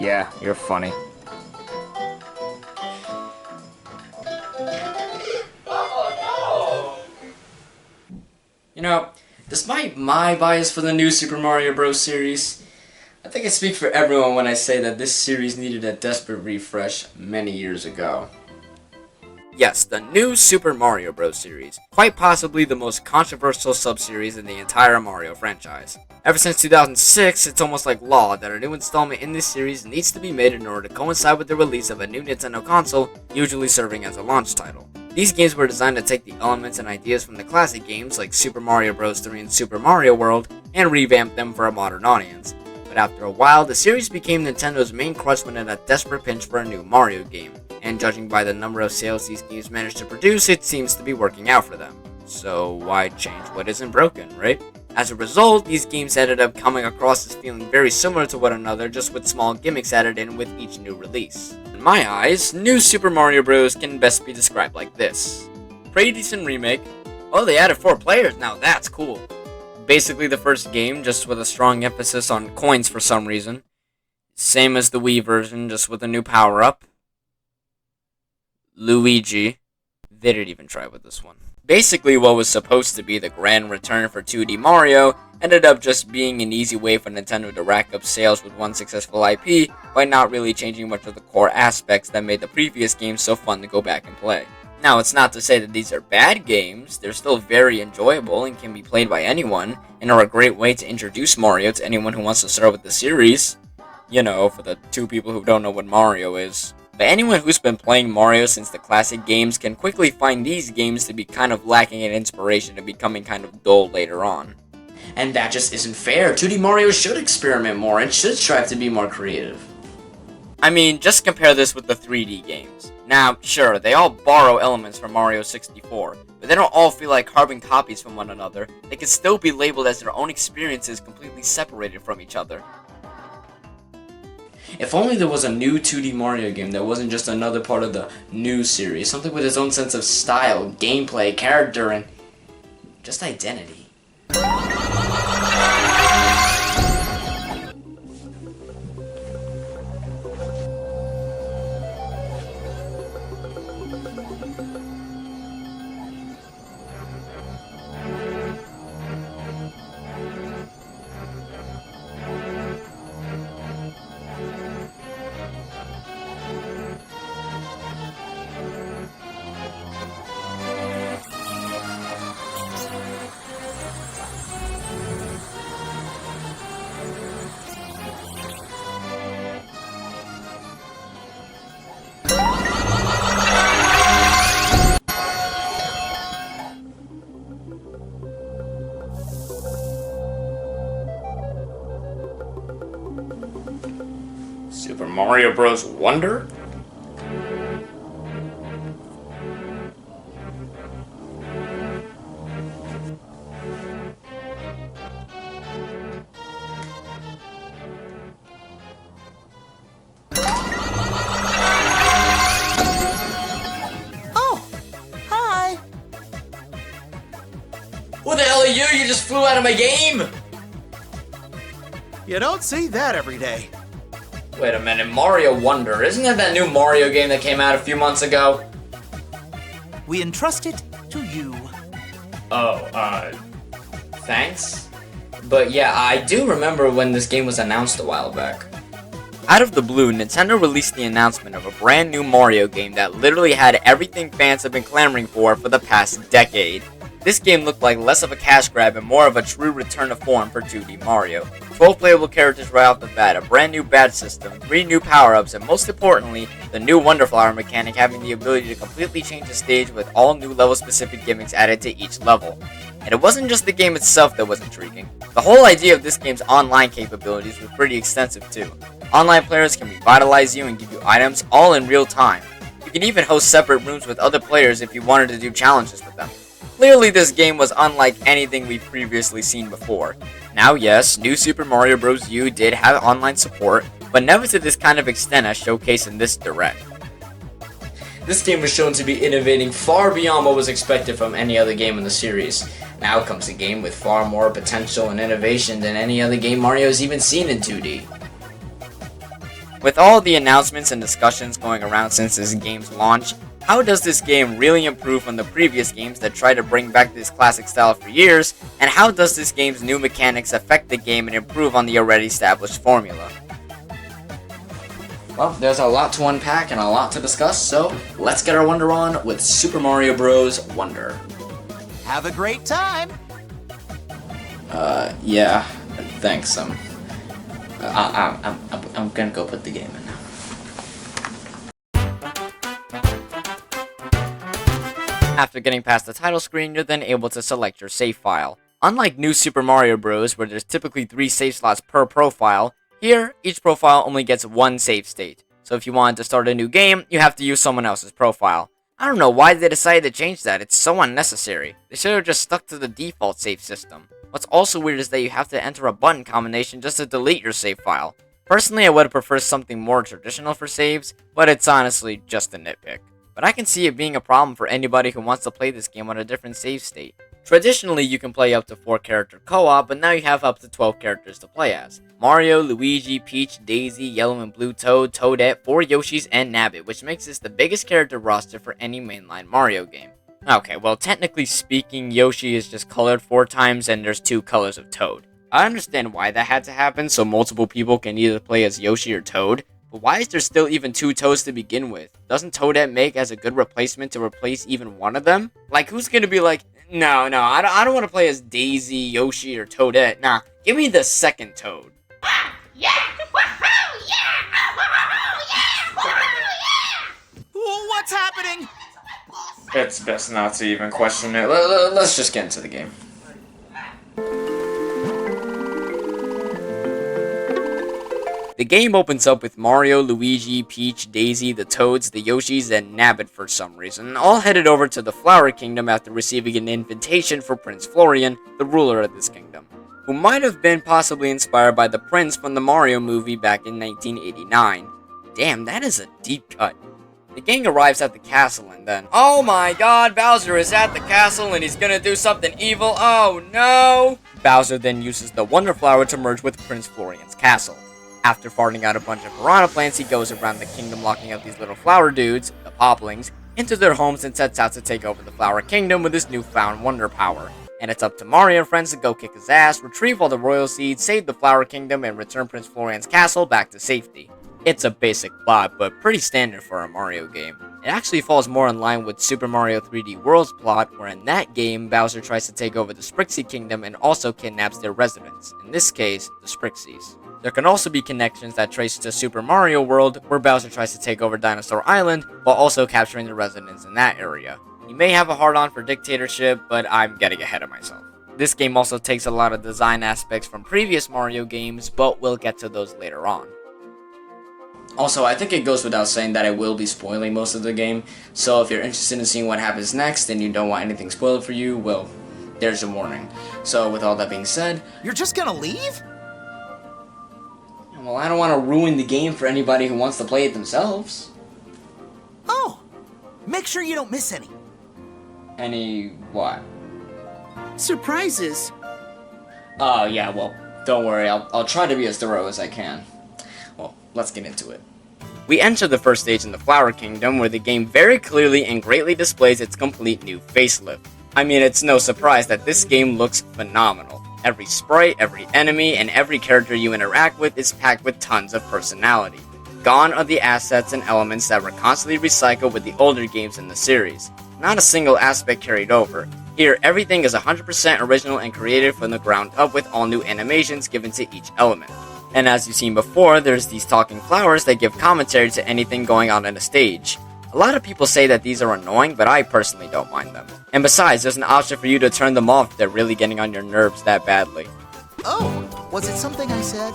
Yeah, you're funny. You know, despite my bias for the new Super Mario Bros. Series, I think I speak for everyone when I say that this series needed a desperate refresh many years ago. Yes, the new Super Mario Bros. Series, quite possibly the most controversial sub-series in the entire Mario franchise. Ever since 2006, it's almost like law that a new installment in this series needs to be made in order to coincide with the release of a new Nintendo console, usually serving as a launch title. These games were designed to take the elements and ideas from the classic games like Super Mario Bros. 3 and Super Mario World and revamp them for a modern audience. But after a while, the series became Nintendo's main crutch when in a desperate pinch for a new Mario game. And judging by the number of sales these games managed to produce, it seems to be working out for them. So why change what isn't broken, right? As a result, these games ended up coming across as feeling very similar to one another, just with small gimmicks added in with each new release. In my eyes, New Super Mario Bros. Can best be described like this. Pretty decent remake. Oh, they added 4 players, now that's cool. Basically the first game, just with a strong emphasis on coins for some reason. Same as the Wii version, just with a new power-up. Luigi. They didn't even try with this one. Basically, what was supposed to be the grand return for 2D Mario ended up just being an easy way for Nintendo to rack up sales with one successful IP by not really changing much of the core aspects that made the previous games so fun to go back and play. Now, it's not to say that these are bad games, they're still very enjoyable and can be played by anyone, and are a great way to introduce Mario to anyone who wants to start with the series. You know, for the 2 people who don't know what Mario is. But anyone who's been playing Mario since the classic games can quickly find these games to be kind of lacking in inspiration and becoming kind of dull later on. And that just isn't fair. 2D Mario should experiment more and should strive to be more creative. I mean, just compare this with the 3D games. Now, sure, they all borrow elements from Mario 64, but they don't all feel like carbon copies from one another. They can still be labeled as their own experiences completely separated from each other. If only there was a new 2D Mario game that wasn't just another part of the new series, something with its own sense of style, gameplay, character, and just identity. Super Mario Bros. Wonder? Oh, hi. Who the hell are you? You just flew out of my game! You don't see that every day. Wait a minute, Mario Wonder, isn't that new Mario game that came out a few months ago? We entrust it to you. Oh, thanks? But yeah, I do remember when this game was announced a while back. Out of the blue, Nintendo released the announcement of a brand new Mario game that literally had everything fans have been clamoring for the past decade. This game looked like less of a cash grab and more of a true return to form for 2D Mario. 12 playable characters right off the bat, a brand new badge system, 3 new power-ups, and most importantly, the new Wonder Flower mechanic having the ability to completely change the stage with all new level-specific gimmicks added to each level. And it wasn't just the game itself that was intriguing. The whole idea of this game's online capabilities was pretty extensive too. Online players can revitalize you and give you items all in real time. You can even host separate rooms with other players if you wanted to do challenges with them. Clearly this game was unlike anything we've previously seen before. Now yes, New Super Mario Bros. U did have online support, but never to this kind of extent as showcased in this Direct. This game was shown to be innovating far beyond what was expected from any other game in the series. Now comes a game with far more potential and innovation than any other game Mario has even seen in 2D. With all the announcements and discussions going around since this game's launch, how does this game really improve on the previous games that try to bring back this classic style for years, and how does this game's new mechanics affect the game and improve on the already established formula? Well, there's a lot to unpack and a lot to discuss, so let's get our wonder on with Super Mario Bros. Wonder. Have a great time! Yeah, thanks. I'm gonna go put the game in now. After getting past the title screen, you're then able to select your save file. Unlike New Super Mario Bros., where there's typically 3 save slots per profile, here, each profile only gets 1 save state. So if you wanted to start a new game, you have to use someone else's profile. I don't know why they decided to change that, it's so unnecessary. They should have just stuck to the default save system. What's also weird is that you have to enter a button combination just to delete your save file. Personally, I would have preferred something more traditional for saves, but it's honestly just a nitpick. But I can see it being a problem for anybody who wants to play this game on a different save state. Traditionally, you can play up to 4 character co-op, but now you have up to 12 characters to play as. Mario, Luigi, Peach, Daisy, Yellow and Blue Toad, Toadette, 4 Yoshis, and Nabbit, which makes this the biggest character roster for any mainline Mario game. Okay, well technically speaking, Yoshi is just colored 4 times and there's 2 colors of Toad. I understand why that had to happen, so multiple people can either play as Yoshi or Toad, but why is there still even 2 Toads to begin with? Doesn't Toadette make as a good replacement to replace even one of them? Like, who's gonna be like, no, I don't want to play as Daisy, Yoshi, or Toadette. Nah, give me the second Toad. Yeah! Woohoo! Yeah! Woohoo! Yeah! What's happening? It's best not to even question it. Let's just get into the game. The game opens up with Mario, Luigi, Peach, Daisy, the Toads, the Yoshis, and Nabbit for some reason, all headed over to the Flower Kingdom after receiving an invitation for Prince Florian, the ruler of this kingdom, who might have been possibly inspired by the prince from the Mario movie back in 1989. Damn, that is a deep cut. The gang arrives at the castle and then, oh my god, Bowser is at the castle and he's gonna do something evil, oh no! Bowser then uses the Wonder Flower to merge with Prince Florian's castle. After farting out a bunch of piranha plants, he goes around the kingdom locking up these little flower dudes, the Poplings, into their homes and sets out to take over the Flower Kingdom with his newfound wonder power. And it's up to Mario and friends to go kick his ass, retrieve all the royal seeds, save the Flower Kingdom, and return Prince Florian's castle back to safety. It's a basic plot, but pretty standard for a Mario game. It actually falls more in line with Super Mario 3D World's plot, where in that game, Bowser tries to take over the Sprixie Kingdom and also kidnaps their residents, in this case, the Sprixies. There can also be connections that trace to Super Mario World, where Bowser tries to take over Dinosaur Island, while also capturing the residents in that area. He may have a hard-on for dictatorship, but I'm getting ahead of myself. This game also takes a lot of design aspects from previous Mario games, but we'll get to those later on. Also, I think it goes without saying that I will be spoiling most of the game, so if you're interested in seeing what happens next and you don't want anything spoiled for you, well, there's a warning. So with all that being said... You're just gonna leave? Well, I don't want to ruin the game for anybody who wants to play it themselves. Oh, make sure you don't miss any. Any what? Surprises. Oh, yeah, well, don't worry, I'll try to be as thorough as I can. Well, let's get into it. We enter the first stage in the Flower Kingdom, where the game very clearly and greatly displays its complete new facelift. I mean, it's no surprise that this game looks phenomenal. Every sprite, every enemy, and every character you interact with is packed with tons of personality. Gone are the assets and elements that were constantly recycled with the older games in the series. Not a single aspect carried over. Here, everything is 100% original and created from the ground up with all new animations given to each element. And as you've seen before, there's these talking flowers that give commentary to anything going on in the stage. A lot of people say that these are annoying, but I personally don't mind them. And besides, there's an option for you to turn them off if they're really getting on your nerves that badly. Oh, was it something I said?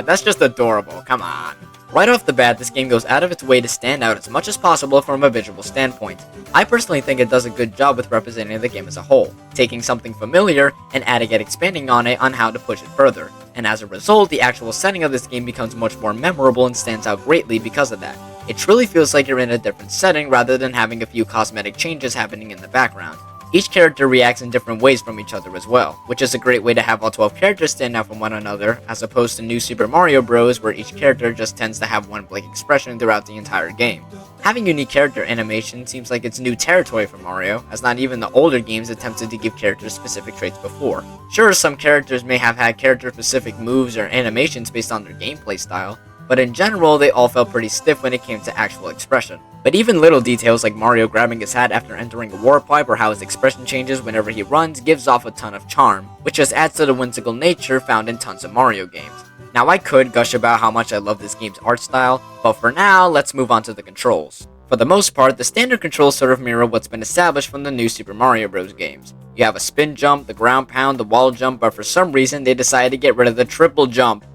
That's just adorable, come on. Right off the bat, this game goes out of its way to stand out as much as possible from a visual standpoint. I personally think it does a good job with representing the game as a whole, taking something familiar and adding and expanding on it on how to push it further. And as a result, the actual setting of this game becomes much more memorable and stands out greatly because of that. It truly feels like you're in a different setting rather than having a few cosmetic changes happening in the background. Each character reacts in different ways from each other as well, which is a great way to have all 12 characters stand out from one another, as opposed to New Super Mario Bros. Where each character just tends to have one blank expression throughout the entire game. Having unique character animation seems like it's new territory for Mario, as not even the older games attempted to give characters specific traits before. Sure, some characters may have had character-specific moves or animations based on their gameplay style, but in general, they all felt pretty stiff when it came to actual expression. But even little details like Mario grabbing his hat after entering a warp pipe or how his expression changes whenever he runs gives off a ton of charm, which just adds to the whimsical nature found in tons of Mario games. Now I could gush about how much I love this game's art style, but for now, let's move on to the controls. For the most part, the standard controls sort of mirror what's been established from the new Super Mario Bros. Games. You have a spin jump, the ground pound, the wall jump, but for some reason they decided to get rid of the triple jump.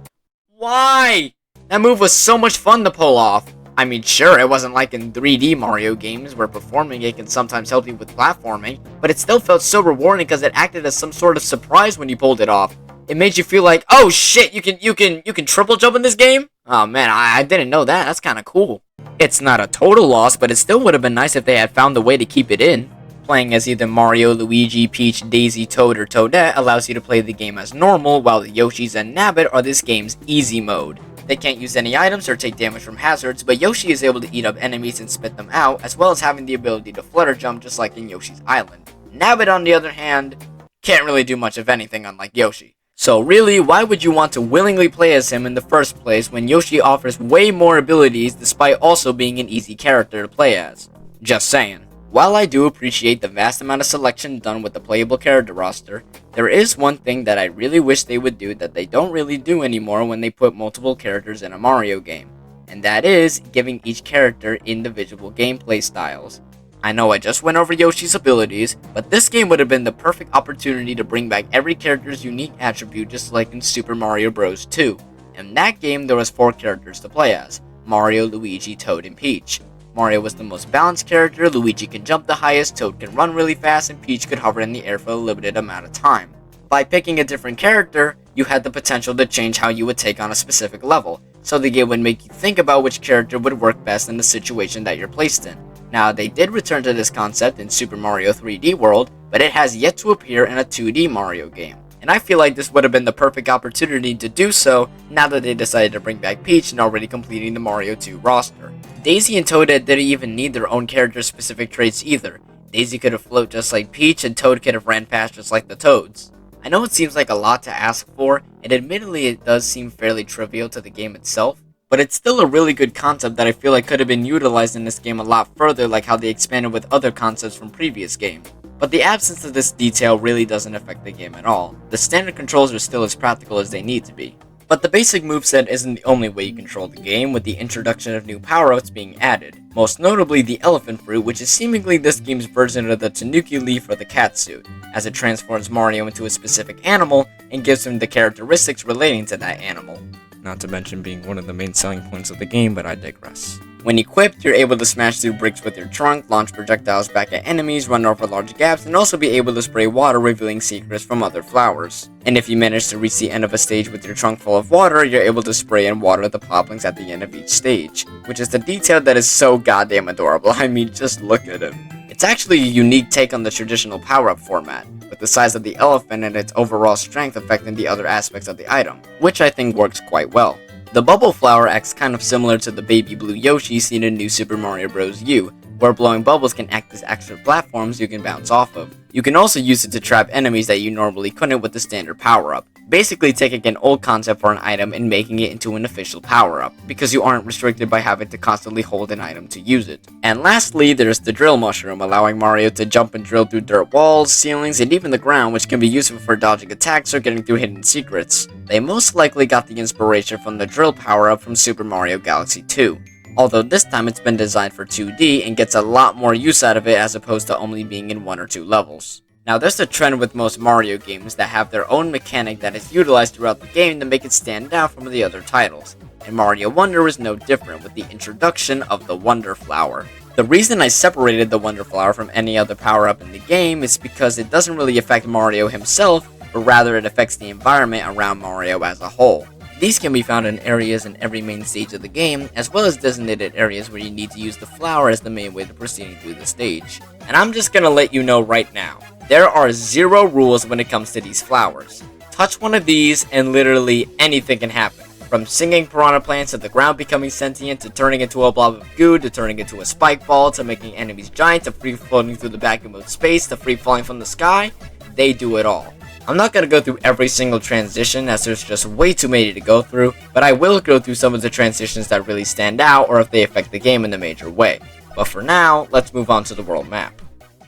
Why? That move was so much fun to pull off. I mean, sure, it wasn't like in 3D Mario games where performing it can sometimes help you with platforming, but it still felt so rewarding because it acted as some sort of surprise when you pulled it off. It made you feel like, oh shit, you can triple jump in this game? Oh man, I didn't know that. That's kind of cool. It's not a total loss, but it still would have been nice if they had found a way to keep it in. Playing as either Mario, Luigi, Peach, Daisy, Toad, or Toadette allows you to play the game as normal, while the Yoshis and Nabbit are this game's easy mode. They can't use any items or take damage from hazards, but Yoshi is able to eat up enemies and spit them out, as well as having the ability to flutter jump just like in Yoshi's Island. Nabbit, on the other hand, can't really do much of anything unlike Yoshi. So really, why would you want to willingly play as him in the first place when Yoshi offers way more abilities despite also being an easy character to play as? Just saying. While I do appreciate the vast amount of selection done with the playable character roster, there is one thing that I really wish they would do that they don't really do anymore when they put multiple characters in a Mario game, and that is giving each character individual gameplay styles. I know I just went over Yoshi's abilities, but this game would have been the perfect opportunity to bring back every character's unique attribute just like in Super Mario Bros. 2. In that game, there was 4 characters to play as: Mario, Luigi, Toad, and Peach. Mario was the most balanced character, Luigi can jump the highest, Toad can run really fast, and Peach could hover in the air for a limited amount of time. By picking a different character, you had the potential to change how you would take on a specific level, so the game would make you think about which character would work best in the situation that you're placed in. Now, they did return to this concept in Super Mario 3D World, but it has yet to appear in a 2D Mario game. And I feel like this would have been the perfect opportunity to do so now that they decided to bring back Peach and already completing the Mario 2 roster. Daisy and Toadette didn't even need their own character-specific traits either. Daisy could have floated just like Peach, and Toad could have ran past just like the Toads. I know it seems like a lot to ask for, and admittedly it does seem fairly trivial to the game itself, but it's still a really good concept that I feel like could have been utilized in this game a lot further, like how they expanded with other concepts from previous games. But the absence of this detail really doesn't affect the game at all. The standard controls are still as practical as they need to be. But the basic moveset isn't the only way you control the game, with the introduction of new power-ups being added. Most notably the Elephant Fruit, which is seemingly this game's version of the Tanuki Leaf or the Cat Suit, as it transforms Mario into a specific animal and gives him the characteristics relating to that animal. Not to mention being one of the main selling points of the game, but I digress. When equipped, you're able to smash through bricks with your trunk, launch projectiles back at enemies, run over large gaps, and also be able to spray water revealing secrets from other flowers. And if you manage to reach the end of a stage with your trunk full of water, you're able to spray and water the poplings at the end of each stage, which is the detail that is so goddamn adorable. I mean, just look at him. It's actually a unique take on the traditional power-up format, with the size of the elephant and its overall strength affecting the other aspects of the item, which I think works quite well. The bubble flower acts kind of similar to the baby blue Yoshi seen in New Super Mario Bros. U, where blowing bubbles can act as extra platforms you can bounce off of. You can also use it to trap enemies that you normally couldn't with the standard power-up, basically taking an old concept for an item and making it into an official power-up, because you aren't restricted by having to constantly hold an item to use it. And lastly, there's the drill mushroom, allowing Mario to jump and drill through dirt walls, ceilings, and even the ground, which can be useful for dodging attacks or getting through hidden secrets. They most likely got the inspiration from the drill power-up from Super Mario Galaxy 2. Although this time it's been designed for 2D and gets a lot more use out of it as opposed to only being in 1 or 2 levels. Now there's a trend with most Mario games that have their own mechanic that is utilized throughout the game to make it stand out from the other titles, and Mario Wonder is no different with the introduction of the Wonder Flower. The reason I separated the Wonder Flower from any other power-up in the game is because it doesn't really affect Mario himself, but rather it affects the environment around Mario as a whole. These can be found in areas in every main stage of the game, as well as designated areas where you need to use the flower as the main way to proceeding through the stage. And I'm just gonna let you know right now, there are 0 rules when it comes to these flowers. Touch one of these and literally anything can happen. From singing piranha plants to the ground becoming sentient, to turning into a blob of goo, to turning into a spike ball, to making enemies giant, to free floating through the vacuum of space, to free falling from the sky, they do it all. I'm not going to go through every single transition as there's just way too many to go through, but I will go through some of the transitions that really stand out or if they affect the game in a major way. But for now, let's move on to the world map.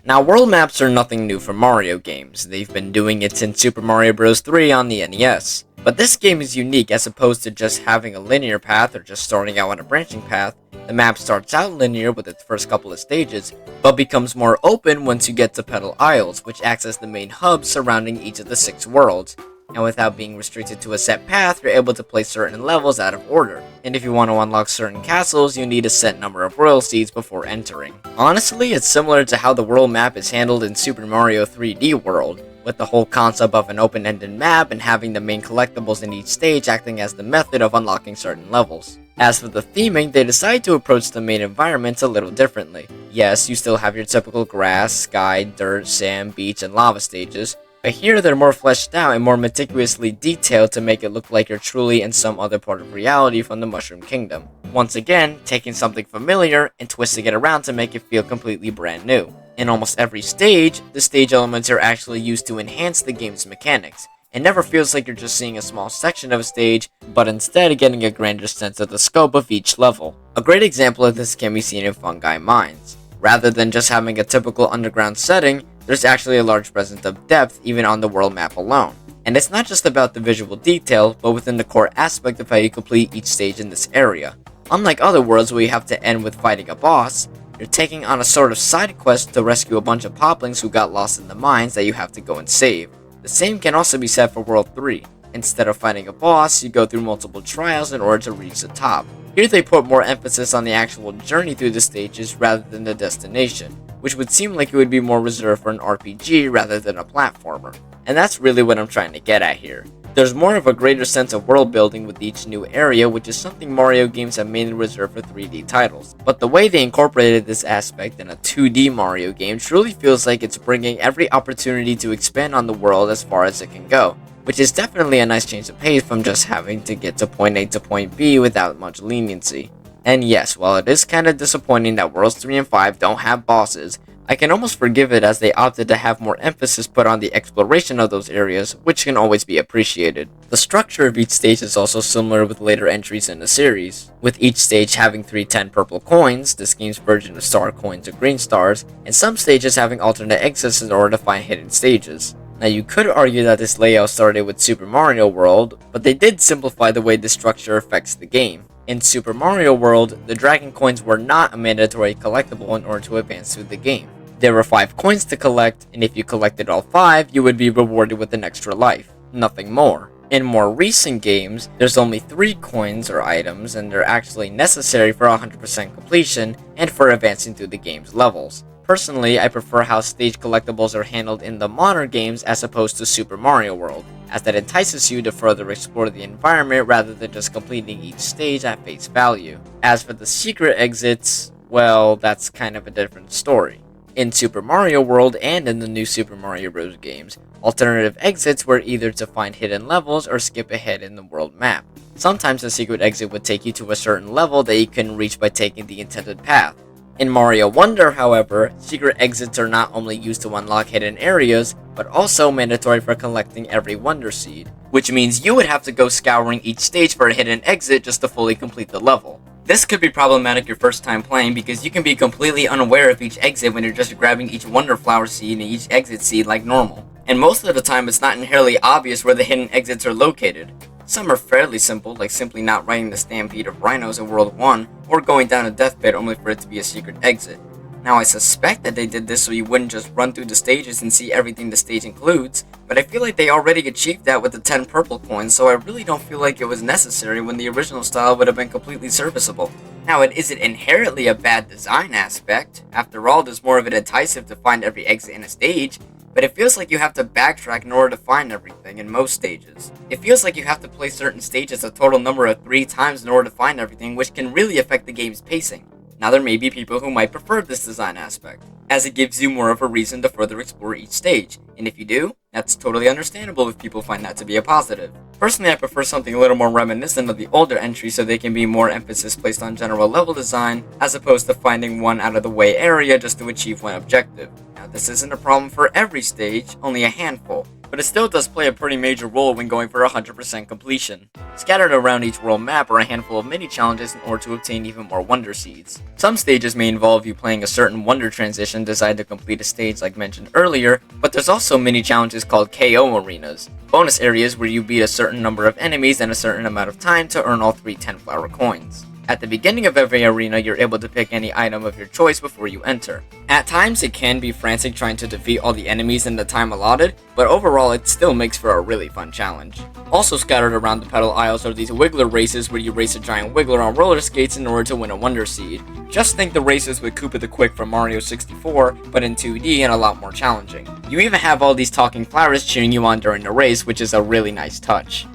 Now, world maps are nothing new for Mario games. They've been doing it since Super Mario Bros. 3 on the NES. But this game is unique as opposed to just having a linear path or just starting out on a branching path. The map starts out linear with its first couple of stages, but becomes more open once you get to Petal Isles, which acts as the main hub surrounding each of the 6 worlds. And without being restricted to a set path, you're able to play certain levels out of order. And if you want to unlock certain castles, you need a set number of royal seeds before entering. Honestly, it's similar to how the world map is handled in Super Mario 3D World, with the whole concept of an open-ended map and having the main collectibles in each stage acting as the method of unlocking certain levels. As for the theming, they decide to approach the main environments a little differently. Yes, you still have your typical grass, sky, dirt, sand, beach, and lava stages, but here they're more fleshed out and more meticulously detailed to make it look like you're truly in some other part of reality from the Mushroom Kingdom. Once again, taking something familiar and twisting it around to make it feel completely brand new. In almost every stage, the stage elements are actually used to enhance the game's mechanics. It never feels like you're just seeing a small section of a stage, but instead getting a grander sense of the scope of each level. A great example of this can be seen in Fungi Mines. Rather than just having a typical underground setting, there's actually a large presence of depth even on the world map alone. And it's not just about the visual detail, but within the core aspect of how you complete each stage in this area. Unlike other worlds where you have to end with fighting a boss, you're taking on a sort of side quest to rescue a bunch of poplings who got lost in the mines that you have to go and save. The same can also be said for World 3. Instead of fighting a boss, you go through multiple trials in order to reach the top. Here they put more emphasis on the actual journey through the stages rather than the destination, which would seem like it would be more reserved for an RPG rather than a platformer. And that's really what I'm trying to get at here. There's more of a greater sense of world building with each new area, which is something Mario games have mainly reserved for 3D titles. But the way they incorporated this aspect in a 2D Mario game truly feels like it's bringing every opportunity to expand on the world as far as it can go, which is definitely a nice change of pace from just having to get to point A to point B without much leniency. And yes, while it is kinda disappointing that Worlds 3 and 5 don't have bosses, I can almost forgive it as they opted to have more emphasis put on the exploration of those areas, which can always be appreciated. The structure of each stage is also similar with later entries in the series, with each stage having 3 10 purple coins, this game's version of star coins or green stars, and some stages having alternate exits in order to find hidden stages. Now you could argue that this layout started with Super Mario World, but they did simplify the way this structure affects the game. In Super Mario World, the Dragon Coins were not a mandatory collectible in order to advance through the game. There were 5 coins to collect, and if you collected all 5, you would be rewarded with an extra life. Nothing more. In more recent games, there's only 3 coins or items, and they're actually necessary for 100% completion and for advancing through the game's levels. Personally, I prefer how stage collectibles are handled in the modern games as opposed to Super Mario World, as that entices you to further explore the environment rather than just completing each stage at face value. As for the secret exits, well, that's kind of a different story. In Super Mario World and in the new Super Mario Bros. Games, alternative exits were either to find hidden levels or skip ahead in the world map. Sometimes the secret exit would take you to a certain level that you couldn't reach by taking the intended path. In Mario Wonder, however, secret exits are not only used to unlock hidden areas, but also mandatory for collecting every Wonder Seed, which means you would have to go scouring each stage for a hidden exit just to fully complete the level. This could be problematic your first time playing because you can be completely unaware of each exit when you're just grabbing each Wonder Flower seed and each exit seed like normal. And most of the time it's not inherently obvious where the hidden exits are located. Some are fairly simple, like simply not riding the stampede of rhinos in World 1, or going down a death pit only for it to be a secret exit. Now I suspect that they did this so you wouldn't just run through the stages and see everything the stage includes, but I feel like they already achieved that with the 10 purple coins, so I really don't feel like it was necessary when the original style would have been completely serviceable. Now it isn't inherently a bad design aspect. After all, there's more of it enticing to find every exit in a stage, but it feels like you have to backtrack in order to find everything in most stages. It feels like you have to play certain stages a total number of 3 times in order to find everything, which can really affect the game's pacing. Now there may be people who might prefer this design aspect, as it gives you more of a reason to further explore each stage, and if you do, that's totally understandable if people find that to be a positive. Personally, I prefer something a little more reminiscent of the older entries so they can be more emphasis placed on general level design, as opposed to finding one out of the way area just to achieve one objective. Now this isn't a problem for every stage, only a handful, but it still does play a pretty major role when going for 100% completion. Scattered around each world map are a handful of mini challenges in order to obtain even more Wonder Seeds. Some stages may involve you playing a certain Wonder transition designed to complete a stage like mentioned earlier, but there's also mini challenges called KO arenas, bonus areas where you beat a certain number of enemies in a certain amount of time to earn all 3 10-flower coins. At the beginning of every arena, you're able to pick any item of your choice before you enter. At times, it can be frantic trying to defeat all the enemies in the time allotted, but overall it still makes for a really fun challenge. Also scattered around the pedal aisles are these Wiggler races where you race a giant Wiggler on roller skates in order to win a Wonder Seed. Just think the races with Koopa the Quick from Mario 64, but in 2D and a lot more challenging. You even have all these talking flowers cheering you on during the race, which is a really nice touch.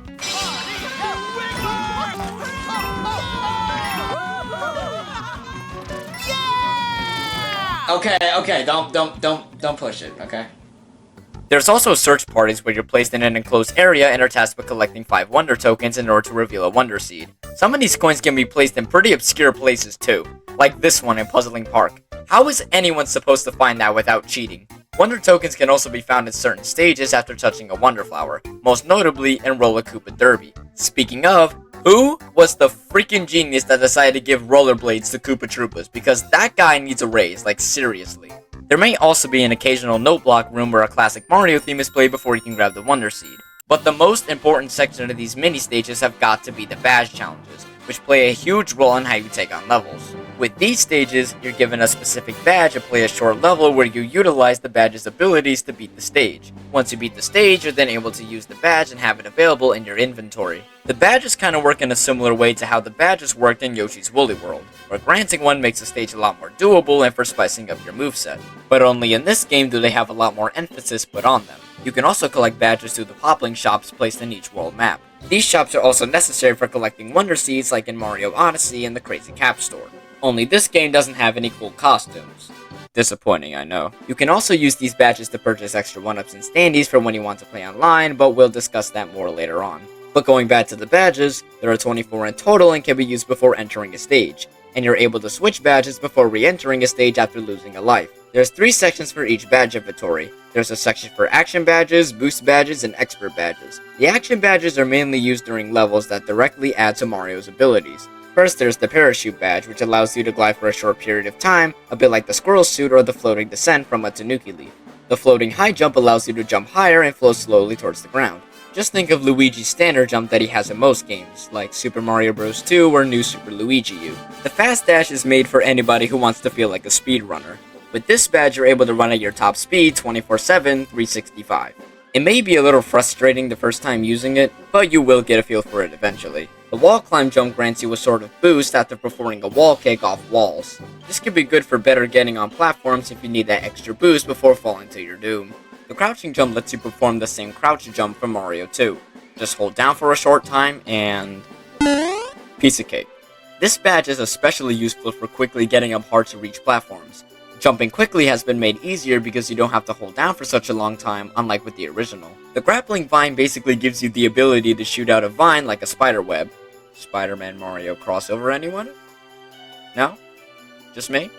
Okay, don't push it, okay? There's also search parties where you're placed in an enclosed area and are tasked with collecting 5 Wonder Tokens in order to reveal a Wonder Seed. Some of these coins can be placed in pretty obscure places too, like this one in Puzzling Park. How is anyone supposed to find that without cheating? Wonder Tokens can also be found in certain stages after touching a Wonder Flower, most notably in Roller Koopa Derby. Speaking of, who was the freaking genius that decided to give rollerblades to Koopa Troopas? Because that guy needs a raise, like seriously. There may also be an occasional note block room where a classic Mario theme is played before you can grab the Wonder Seed. But the most important section of these mini stages have got to be the badge challenges, which play a huge role in how you take on levels. With these stages, you're given a specific badge to play a short level where you utilize the badge's abilities to beat the stage. Once you beat the stage, you're then able to use the badge and have it available in your inventory. The badges kind of work in a similar way to how the badges worked in Yoshi's Woolly World, where granting one makes the stage a lot more doable and for spicing up your moveset. But only in this game do they have a lot more emphasis put on them. You can also collect badges through the poppling shops placed in each world map. These shops are also necessary for collecting Wonder Seeds like in Mario Odyssey and the Crazy Cap Store. Only this game doesn't have any cool costumes. Disappointing, I know. You can also use these badges to purchase extra 1-ups and standees for when you want to play online, but we'll discuss that more later on. But going back to the badges, there are 24 in total and can be used before entering a stage, and you're able to switch badges before re-entering a stage after losing a life. There's 3 sections for each badge inventory. There's a section for action badges, boost badges, and expert badges. The action badges are mainly used during levels that directly add to Mario's abilities. First, there's the parachute badge, which allows you to glide for a short period of time, a bit like the squirrel suit or the floating descent from a Tanuki leaf. The floating high jump allows you to jump higher and float slowly towards the ground. Just think of Luigi's standard jump that he has in most games, like Super Mario Bros. 2 or New Super Luigi U. The fast dash is made for anybody who wants to feel like a speedrunner. With this badge, you're able to run at your top speed 24/7, 365. It may be a little frustrating the first time using it, but you will get a feel for it eventually. The wall climb jump grants you a sort of boost after performing a wall kick off walls. This can be good for better getting on platforms if you need that extra boost before falling to your doom. The crouching jump lets you perform the same crouch jump from Mario 2. Just hold down for a short time and... piece of cake. This badge is especially useful for quickly getting up hard to reach platforms. Jumping quickly has been made easier because you don't have to hold down for such a long time, unlike with the original. The grappling vine basically gives you the ability to shoot out a vine like a spider web. Spider-Man Mario crossover, anyone? No? Just me?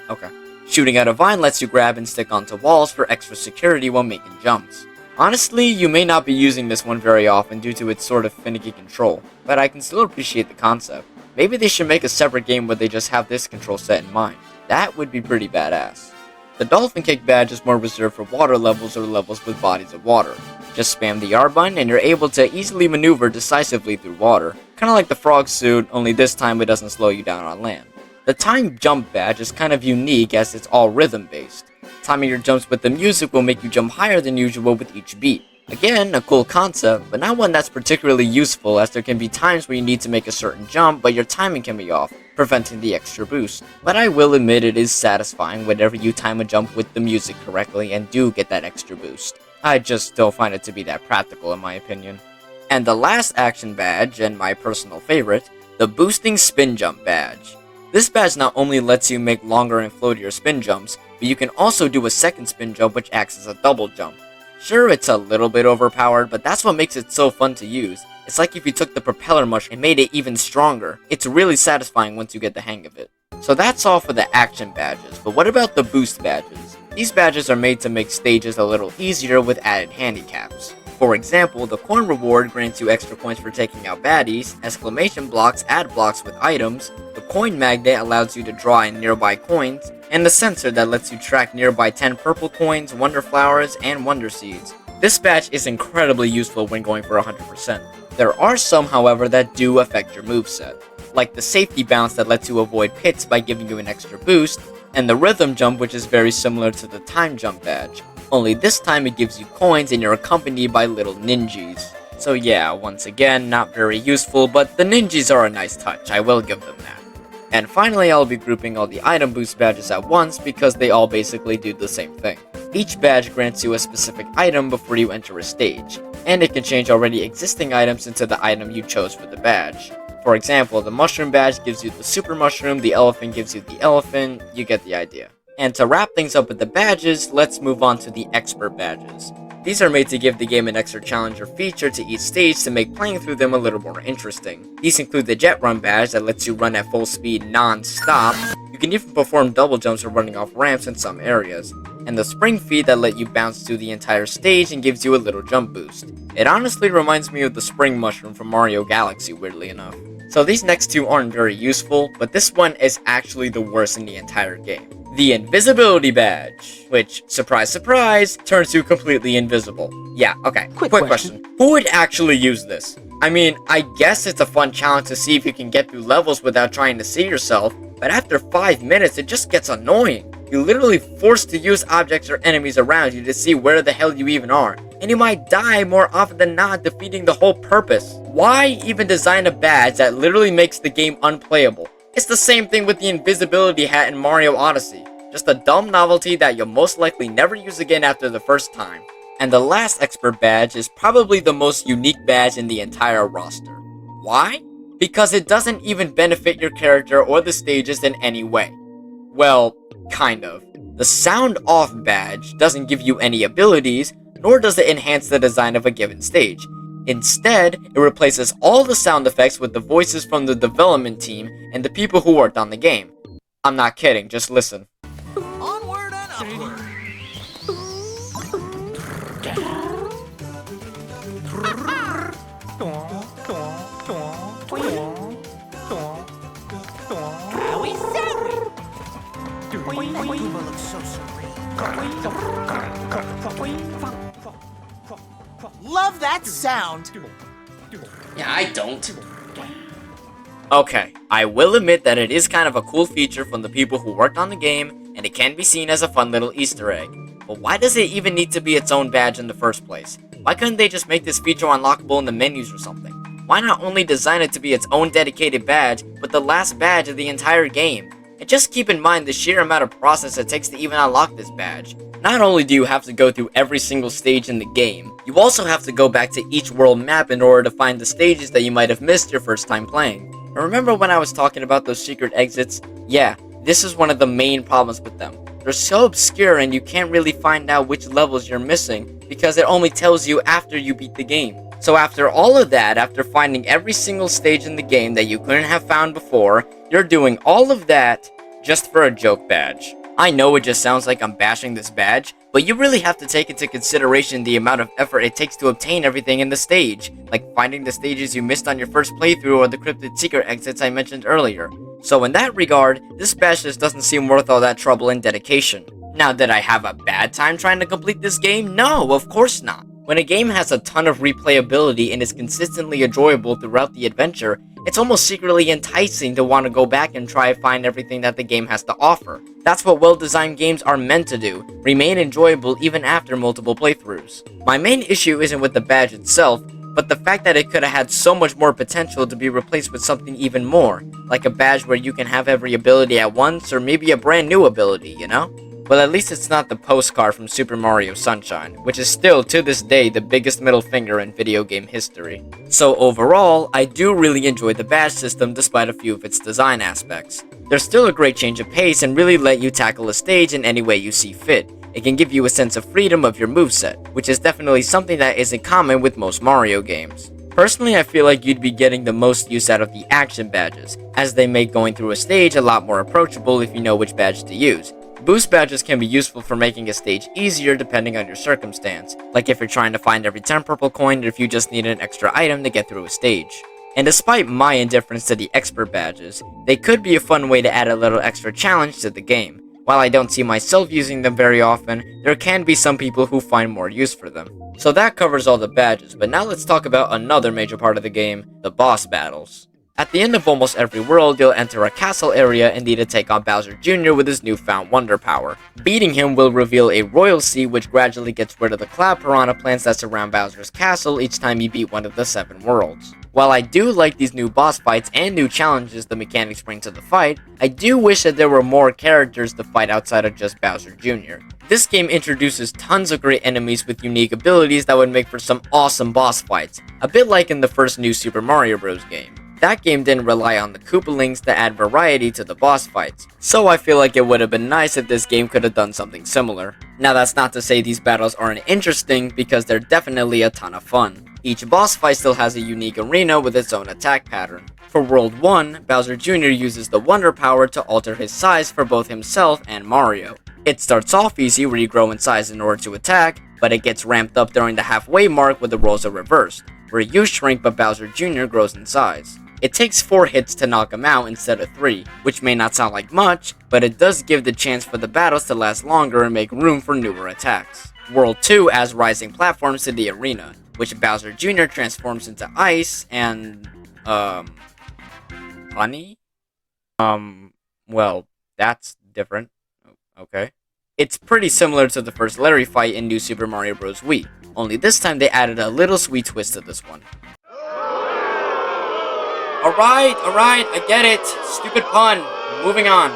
Okay. Shooting out a vine lets you grab and stick onto walls for extra security while making jumps. Honestly, you may not be using this one very often due to its sort of finicky control, but I can still appreciate the concept. Maybe they should make a separate game where they just have this control set in mind. That would be pretty badass. The Dolphin Kick badge is more reserved for water levels or levels with bodies of water. Just spam the R button and you're able to easily maneuver decisively through water. Kinda like the frog suit, only this time it doesn't slow you down on land. The time jump badge is kind of unique as it's all rhythm based. Timing your jumps with the music will make you jump higher than usual with each beat. Again, a cool concept, but not one that's particularly useful, as there can be times where you need to make a certain jump, but your timing can be off, preventing the extra boost. But I will admit it is satisfying whenever you time a jump with the music correctly and do get that extra boost. I just don't find it to be that practical in my opinion. And the last action badge, and my personal favorite, the Boosting Spin Jump badge. This badge not only lets you make longer and floatier spin jumps, but you can also do a second spin jump which acts as a double jump. Sure, it's a little bit overpowered, but that's what makes it so fun to use. It's like if you took the propeller mushroom and made it even stronger. It's really satisfying once you get the hang of it. So that's all for the action badges, but what about the boost badges? These badges are made to make stages a little easier with added handicaps. For example, the coin reward grants you extra coins for taking out baddies, exclamation blocks add blocks with items, the coin magnet allows you to draw in nearby coins, and the sensor that lets you track nearby 10 purple coins, wonder flowers, and wonder seeds. This badge is incredibly useful when going for 100%. There are some, however, that do affect your moveset, like the safety bounce that lets you avoid pits by giving you an extra boost, and the rhythm jump, which is very similar to the time jump badge. Only this time it gives you coins and you're accompanied by little ninjas. So yeah, once again, not very useful, but the ninjas are a nice touch, I will give them that. And finally, I'll be grouping all the item boost badges at once because they all basically do the same thing. Each badge grants you a specific item before you enter a stage, and it can change already existing items into the item you chose for the badge. For example, the mushroom badge gives you the super mushroom, the elephant gives you the elephant, you get the idea. And to wrap things up with the badges, let's move on to the expert badges. These are made to give the game an extra challenge or feature to each stage to make playing through them a little more interesting. These include the Jet Run badge that lets you run at full speed non-stop. You can even perform double jumps or running off ramps in some areas. And the Spring Feed that let you bounce through the entire stage and gives you a little jump boost. It honestly reminds me of the Spring Mushroom from Mario Galaxy, weirdly enough. So these next two aren't very useful, but this one is actually the worst in the entire game. The Invisibility Badge, which, surprise surprise, turns you completely invisible. Yeah, okay, quick question. Who would actually use this? I mean, I guess it's a fun challenge to see if you can get through levels without trying to see yourself, but after 5 minutes it just gets annoying. You're literally forced to use objects or enemies around you to see where the hell you even are, and you might die more often than not, defeating the whole purpose. Why even design a badge that literally makes the game unplayable? It's the same thing with the invisibility hat in Mario Odyssey. Just a dumb novelty that you'll most likely never use again after the first time. And the last expert badge is probably the most unique badge in the entire roster. Why? Because it doesn't even benefit your character or the stages in any way. Well, kind of. The Sound Off badge doesn't give you any abilities, nor does it enhance the design of a given stage. Instead, it replaces all the sound effects with the voices from the development team and the people who worked on the game. I'm not kidding, just listen. Onward and upward. Howie Zowie! Goomba looks so serene. Love that sound. Yeah, I don't. Okay, I will admit that it is kind of a cool feature from the people who worked on the game, and it can be seen as a fun little Easter egg. But why does it even need to be its own badge in the first place? Why couldn't they just make this feature unlockable in the menus or something? Why not only design it to be its own dedicated badge, but the last badge of the entire game? And just keep in mind the sheer amount of process it takes to even unlock this badge. Not only do you have to go through every single stage in the game, you also have to go back to each world map in order to find the stages that you might have missed your first time playing. And remember when I was talking about those secret exits? Yeah, this is one of the main problems with them. They're so obscure and you can't really find out which levels you're missing because it only tells you after you beat the game. So after all of that, after finding every single stage in the game that you couldn't have found before, you're doing all of that just for a joke badge. I know it just sounds like I'm bashing this badge, but you really have to take into consideration the amount of effort it takes to obtain everything in the stage, like finding the stages you missed on your first playthrough or the cryptid secret exits I mentioned earlier. So in that regard, this badge just doesn't seem worth all that trouble and dedication. Now, did I have a bad time trying to complete this game? No, of course not. When a game has a ton of replayability and is consistently enjoyable throughout the adventure, it's almost secretly enticing to want to go back and try to find everything that the game has to offer. That's what well-designed games are meant to do, remain enjoyable even after multiple playthroughs. My main issue isn't with the badge itself, but the fact that it could have had so much more potential to be replaced with something even more, like a badge where you can have every ability at once, or maybe a brand new ability, you know? Well, at least it's not the postcard from Super Mario Sunshine, which is still, to this day, the biggest middle finger in video game history. So overall, I do really enjoy the badge system despite a few of its design aspects. There's still a great change of pace and really let you tackle a stage in any way you see fit. It can give you a sense of freedom of your moveset, which is definitely something that isn't common with most Mario games. Personally, I feel like you'd be getting the most use out of the action badges, as they make going through a stage a lot more approachable if you know which badge to use. Boost badges can be useful for making a stage easier depending on your circumstance, like if you're trying to find every 10 purple coin or if you just need an extra item to get through a stage. And despite my indifference to the expert badges, they could be a fun way to add a little extra challenge to the game. While I don't see myself using them very often, there can be some people who find more use for them. So that covers all the badges, but now let's talk about another major part of the game, the boss battles. At the end of almost every world, you'll enter a castle area and need to take on Bowser Jr. with his newfound wonder power. Beating him will reveal a royal seed which gradually gets rid of the cloud piranha plants that surround Bowser's castle each time you beat one of the 7 worlds. While I do like these new boss fights and new challenges the mechanics bring to the fight, I do wish that there were more characters to fight outside of just Bowser Jr. This game introduces tons of great enemies with unique abilities that would make for some awesome boss fights, a bit like in the first new Super Mario Bros. Game. That game didn't rely on the Koopalings to add variety to the boss fights, so I feel like it would have been nice if this game could have done something similar. Now that's not to say these battles aren't interesting, because they're definitely a ton of fun. Each boss fight still has a unique arena with its own attack pattern. For World 1, Bowser Jr. uses the Wonder Power to alter his size for both himself and Mario. It starts off easy where you grow in size in order to attack, but it gets ramped up during the halfway mark where the roles are reversed, where you shrink but Bowser Jr. grows in size. It takes 4 hits to knock him out instead of 3, which may not sound like much, but it does give the chance for the battles to last longer and make room for newer attacks. World 2 adds rising platforms to the arena, which Bowser Jr. transforms into ice and, honey? Well, that's different. Okay. It's pretty similar to the first Larry fight in New Super Mario Bros. Wii, only this time they added a little sweet twist to this one. Alright, I get it. Stupid pun. Moving on.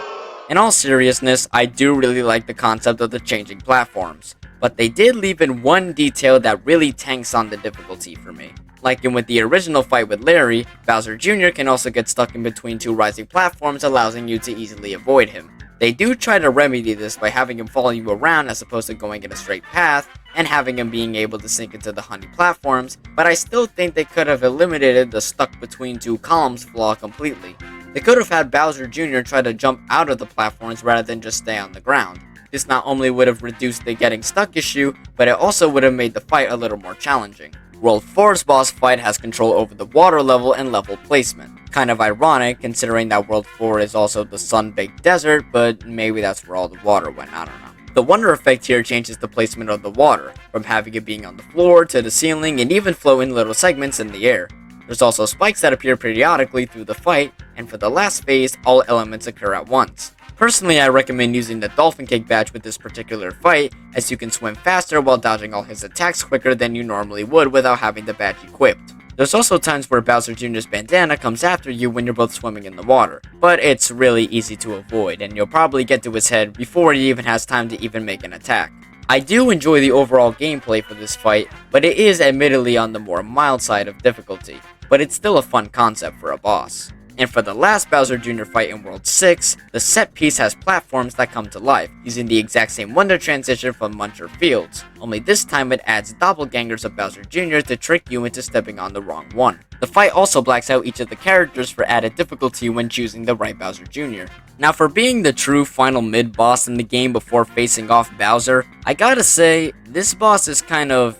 In all seriousness, I do really like the concept of the changing platforms, but they did leave in one detail that really tanks on the difficulty for me. Like in with the original fight with Larry, Bowser Jr. can also get stuck in between 2 rising platforms, allowing you to easily avoid him. They do try to remedy this by having him follow you around as opposed to going in a straight path, and having him being able to sink into the honey platforms, but I still think they could have eliminated the stuck between 2 columns flaw completely. They could have had Bowser Jr. try to jump out of the platforms rather than just stay on the ground. This not only would have reduced the getting stuck issue, but it also would have made the fight a little more challenging. World 4's boss fight has control over the water level and level placement. Kind of ironic considering that World 4 is also the sun-baked desert, but maybe that's where all the water went, I don't know. The wonder effect here changes the placement of the water, from having it being on the floor to the ceiling and even flow in little segments in the air. There's also spikes that appear periodically through the fight, and for the last phase, all elements occur at once. Personally, I recommend using the Dolphin Cake badge with this particular fight, as you can swim faster while dodging all his attacks quicker than you normally would without having the badge equipped. There's also times where Bowser Jr.'s bandana comes after you when you're both swimming in the water, but it's really easy to avoid, and you'll probably get to his head before he even has time to even make an attack. I do enjoy the overall gameplay for this fight, but it is admittedly on the more mild side of difficulty, but it's still a fun concept for a boss. And for the last Bowser Jr. fight in World 6, the set piece has platforms that come to life, using the exact same Wonder transition from Muncher Fields, only this time it adds doppelgangers of Bowser Jr. to trick you into stepping on the wrong one. The fight also blacks out each of the characters for added difficulty when choosing the right Bowser Jr. Now for being the true final mid-boss in the game before facing off Bowser, I gotta say, this boss is kind of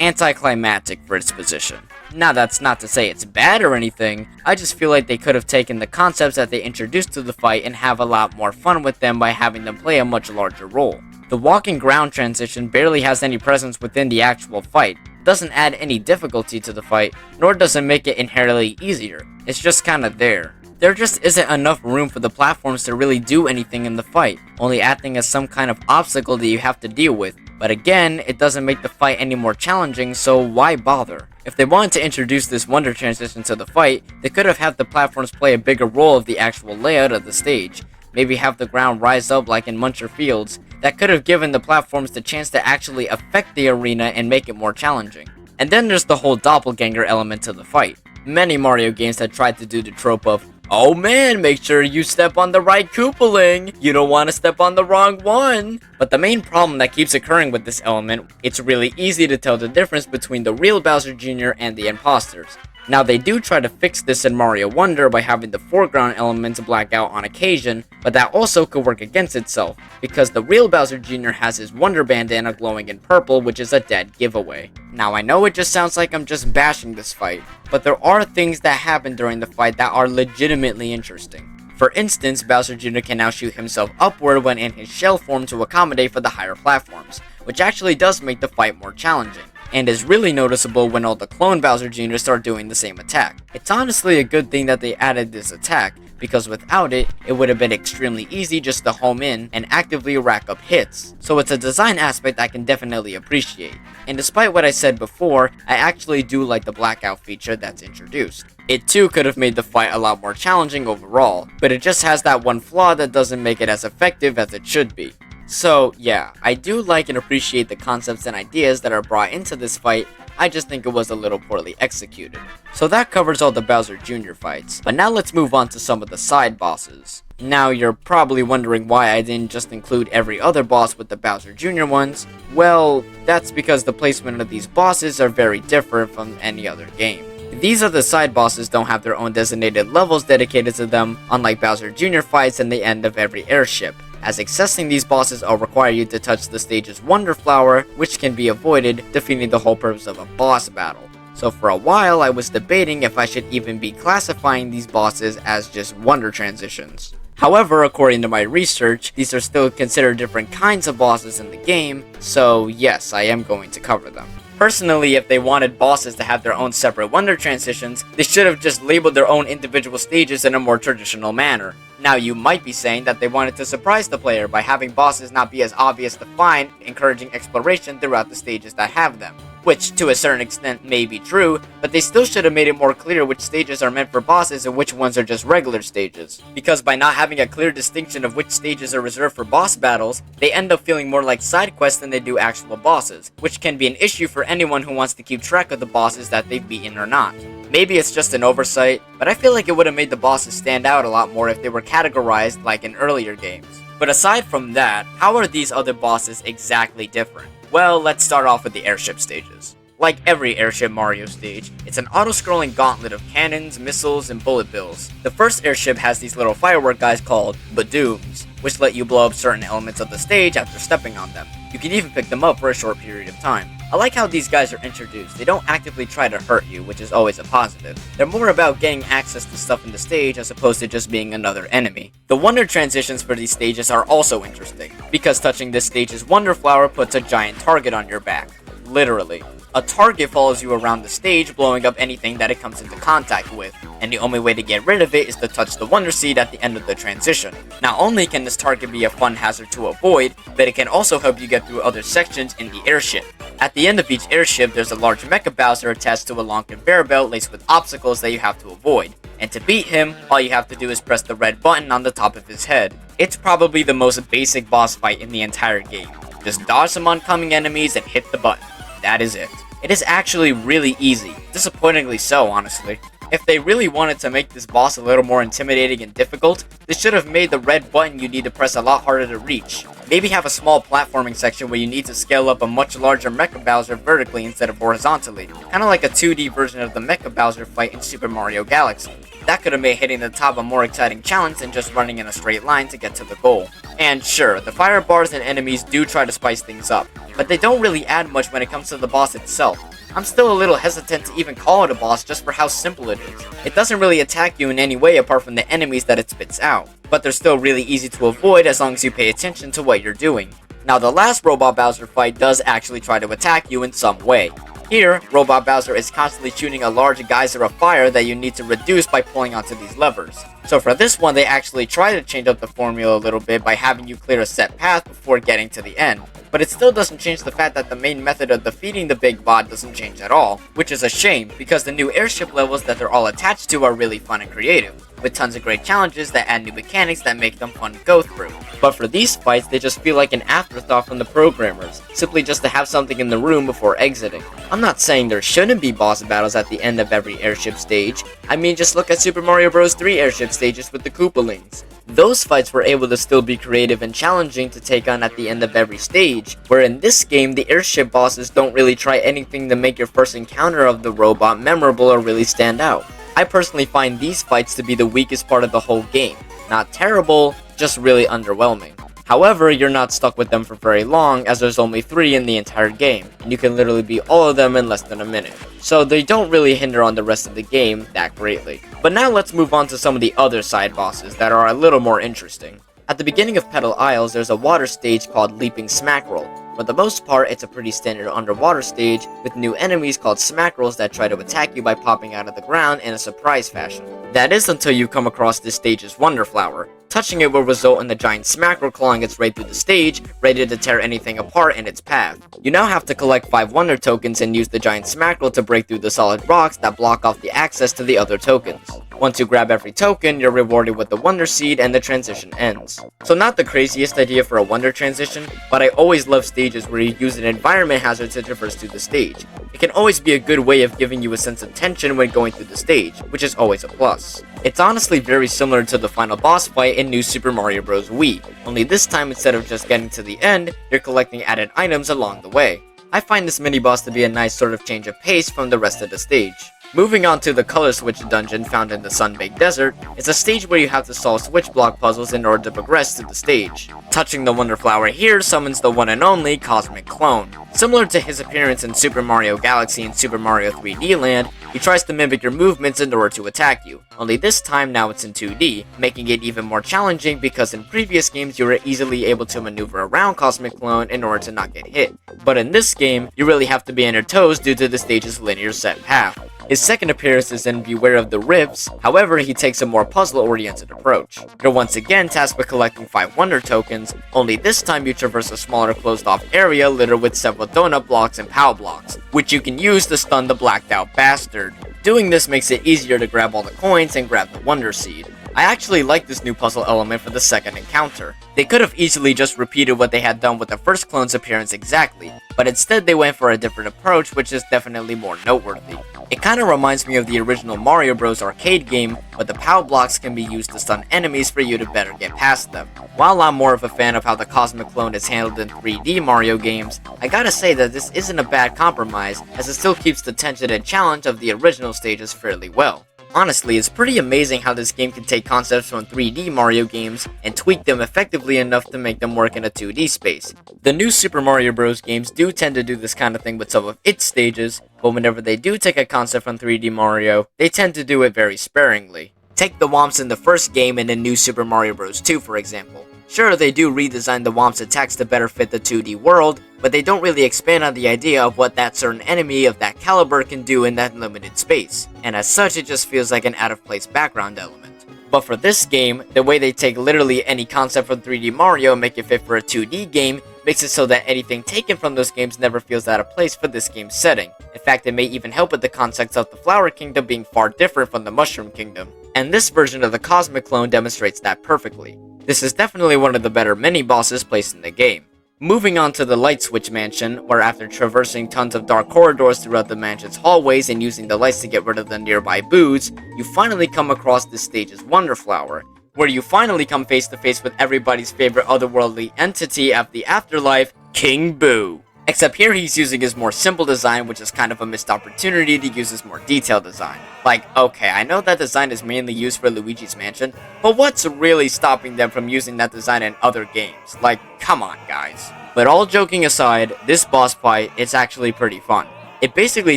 anticlimactic for its position. Now that's not to say it's bad or anything, I just feel like they could have taken the concepts that they introduced to the fight and have a lot more fun with them by having them play a much larger role. The walking ground transition barely has any presence within the actual fight, doesn't add any difficulty to the fight, nor does it make it inherently easier. It's just kinda there. There just isn't enough room for the platforms to really do anything in the fight, only acting as some kind of obstacle that you have to deal with. But again, it doesn't make the fight any more challenging, so why bother? If they wanted to introduce this wonder transition to the fight, they could have had the platforms play a bigger role of the actual layout of the stage. Maybe have the ground rise up like in Muncher Fields. That could have given the platforms the chance to actually affect the arena and make it more challenging. And then there's the whole doppelganger element to the fight. Many Mario games have tried to do the trope of, oh man, make sure you step on the right Koopaling, you don't want to step on the wrong one. But the main problem that keeps occurring with this element, it's really easy to tell the difference between the real Bowser Jr. and the imposters. Now they do try to fix this in Mario Wonder by having the foreground elements black out on occasion, but that also could work against itself, because the real Bowser Jr. has his Wonder bandana glowing in purple, which is a dead giveaway. Now I know it just sounds like I'm just bashing this fight, but there are things that happen during the fight that are legitimately interesting. For instance, Bowser Jr. can now shoot himself upward when in his shell form to accommodate for the higher platforms, which actually does make the fight more challenging, and is really noticeable when all the clone Bowser Jr. start doing the same attack. It's honestly a good thing that they added this attack, because without it, it would have been extremely easy just to home in and actively rack up hits. So it's a design aspect I can definitely appreciate. And despite what I said before, I actually do like the blackout feature that's introduced. It too could have made the fight a lot more challenging overall, but it just has that one flaw that doesn't make it as effective as it should be. So yeah, I do like and appreciate the concepts and ideas that are brought into this fight, I just think it was a little poorly executed. So that covers all the Bowser Jr. fights, but now let's move on to some of the side bosses. Now you're probably wondering why I didn't just include every other boss with the Bowser Jr. ones. Well, that's because the placement of these bosses are very different from any other game. These other side bosses don't have their own designated levels dedicated to them, unlike Bowser Jr. fights in the end of every airship, as accessing these bosses will require you to touch the stage's Wonder Flower, which can be avoided, defeating the whole purpose of a boss battle. So for a while I was debating if I should even be classifying these bosses as just Wonder transitions. However, according to my research, these are still considered different kinds of bosses in the game, so yes, I am going to cover them. Personally, if they wanted bosses to have their own separate Wonder transitions, they should have just labeled their own individual stages in a more traditional manner. Now you might be saying that they wanted to surprise the player by having bosses not be as obvious to find, encouraging exploration throughout the stages that have them. Which to a certain extent may be true, but they still should have made it more clear which stages are meant for bosses and which ones are just regular stages. Because by not having a clear distinction of which stages are reserved for boss battles, they end up feeling more like side quests than they do actual bosses, which can be an issue for anyone who wants to keep track of the bosses that they've beaten or not. Maybe it's just an oversight, but I feel like it would have made the bosses stand out a lot more if they were categorized like in earlier games. But aside from that, how are these other bosses exactly different? Well, let's start off with the airship stages. Like every airship Mario stage, it's an auto-scrolling gauntlet of cannons, missiles, and bullet bills. The first airship has these little firework guys called Badooms, which let you blow up certain elements of the stage after stepping on them. You can even pick them up for a short period of time. I like how these guys are introduced. They don't actively try to hurt you, which is always a positive. They're more about getting access to stuff in the stage as opposed to just being another enemy. The Wonder transitions for these stages are also interesting, because touching this stage's Wonder Flower puts a giant target on your back. Literally. A target follows you around the stage, blowing up anything that it comes into contact with, and the only way to get rid of it is to touch the Wonder Seed at the end of the transition. Not only can this target be a fun hazard to avoid, but it can also help you get through other sections in the airship. At the end of each airship, there's a large Mecha Bowser attached to a long conveyor belt laced with obstacles that you have to avoid. And to beat him, all you have to do is press the red button on the top of his head. It's probably the most basic boss fight in the entire game. Just dodge some oncoming enemies and hit the button. That is it. It is actually really easy, disappointingly so, honestly. If they really wanted to make this boss a little more intimidating and difficult, they should have made the red button you need to press a lot harder to reach. Maybe have a small platforming section where you need to scale up a much larger Mecha Bowser vertically instead of horizontally, kinda like a 2D version of the Mecha Bowser fight in Super Mario Galaxy. That could have made hitting the top a more exciting challenge than just running in a straight line to get to the goal. And sure, the fire bars and enemies do try to spice things up, but they don't really add much when it comes to the boss itself. I'm still a little hesitant to even call it a boss just for how simple it is. It doesn't really attack you in any way apart from the enemies that it spits out, but they're still really easy to avoid as long as you pay attention to what you're doing. Now the last Robot Bowser fight does actually try to attack you in some way. Here, Robot Bowser is constantly shooting a large geyser of fire that you need to reduce by pulling onto these levers. So for this one, they actually try to change up the formula a little bit by having you clear a set path before getting to the end. But it still doesn't change the fact that the main method of defeating the big bot doesn't change at all, which is a shame because the new airship levels that they're all attached to are really fun and creative, with tons of great challenges that add new mechanics that make them fun to go through. But for these fights, they just feel like an afterthought from the programmers, simply just to have something in the room before exiting. I'm not saying there shouldn't be boss battles at the end of every airship stage. I mean, just look at Super Mario Bros. 3 airship stages with the Koopalings. Those fights were able to still be creative and challenging to take on at the end of every stage, where in this game, the airship bosses don't really try anything to make your first encounter of the robot memorable or really stand out. I personally find these fights to be the weakest part of the whole game. Not terrible, just really underwhelming. However, you're not stuck with them for very long, as there's only 3 in the entire game, and you can literally beat all of them in less than a minute. So they don't really hinder on the rest of the game that greatly. But now let's move on to some of the other side bosses that are a little more interesting. At the beginning of Petal Isles, there's a water stage called Leaping Smackerel. For the most part, it's a pretty standard underwater stage, with new enemies called Smackerels that try to attack you by popping out of the ground in a surprise fashion. That is until you come across this stage's Wonder Flower. Touching it will result in the giant Smackerel clawing its way through the stage, ready to tear anything apart in its path. You now have to collect 5 Wonder Tokens and use the giant Smackerel to break through the solid rocks that block off the access to the other tokens. Once you grab every token, you're rewarded with the Wonder Seed and the transition ends. So not the craziest idea for a Wonder transition, but I always love stages where you use an environment hazard to traverse through the stage. It can always be a good way of giving you a sense of tension when going through the stage, which is always a plus. It's honestly very similar to the final boss fight in New Super Mario Bros. Wii, only this time instead of just getting to the end, you're collecting added items along the way. I find this mini-boss to be a nice sort of change of pace from the rest of the stage. Moving on to the Color Switch dungeon found in the Sun-Baked Desert, it's a stage where you have to solve switch block puzzles in order to progress through the stage. Touching the Wonder Flower here summons the one and only Cosmic Clone. Similar to his appearance in Super Mario Galaxy and Super Mario 3D Land, he tries to mimic your movements in order to attack you, only this time now it's in 2D, making it even more challenging because in previous games you were easily able to maneuver around Cosmic Clone in order to not get hit. But in this game, you really have to be on your toes due to the stage's linear set path. His second appearance is in Beware of the Rifts, however he takes a more puzzle-oriented approach. You're once again tasked with collecting 5 Wonder Tokens, only this time you traverse a smaller closed-off area littered with several donut blocks and POW blocks, which you can use to stun the blacked-out bastard. Doing this makes it easier to grab all the coins and grab the Wonder Seed. I actually like this new puzzle element for the second encounter. They could have easily just repeated what they had done with the first clone's appearance exactly, but instead they went for a different approach, which is definitely more noteworthy. It kinda reminds me of the original Mario Bros. Arcade game, but the POW blocks can be used to stun enemies for you to better get past them. While I'm more of a fan of how the Cosmic Clone is handled in 3D Mario games, I gotta say that this isn't a bad compromise, as it still keeps the tension and challenge of the original stages fairly well. Honestly, it's pretty amazing how this game can take concepts from 3D Mario games and tweak them effectively enough to make them work in a 2D space. The new Super Mario Bros. Games do tend to do this kind of thing with some of its stages, but whenever they do take a concept from 3D Mario, they tend to do it very sparingly. Take the Womps in the first game and in New Super Mario Bros. 2 for example. Sure, they do redesign the Womp's attacks to better fit the 2D world, but they don't really expand on the idea of what that certain enemy of that caliber can do in that limited space, and as such it just feels like an out-of-place background element. But for this game, the way they take literally any concept from 3D Mario and make it fit for a 2D game makes it so that anything taken from those games never feels out of place for this game's setting. In fact, it may even help with the concepts of the Flower Kingdom being far different from the Mushroom Kingdom, and this version of the Cosmic Clone demonstrates that perfectly. This is definitely one of the better mini-bosses placed in the game. Moving on to the Light Switch Mansion, where after traversing tons of dark corridors throughout the mansion's hallways and using the lights to get rid of the nearby boos, you finally come across this stage's Wonder Flower, where you finally come face to face with everybody's favorite otherworldly entity of the afterlife, King Boo. Except here he's using his more simple design, which is kind of a missed opportunity to use his more detailed design. Like, okay, I know that design is mainly used for Luigi's Mansion, but what's really stopping them from using that design in other games? Like, come on guys. But all joking aside, this boss fight is actually pretty fun. It basically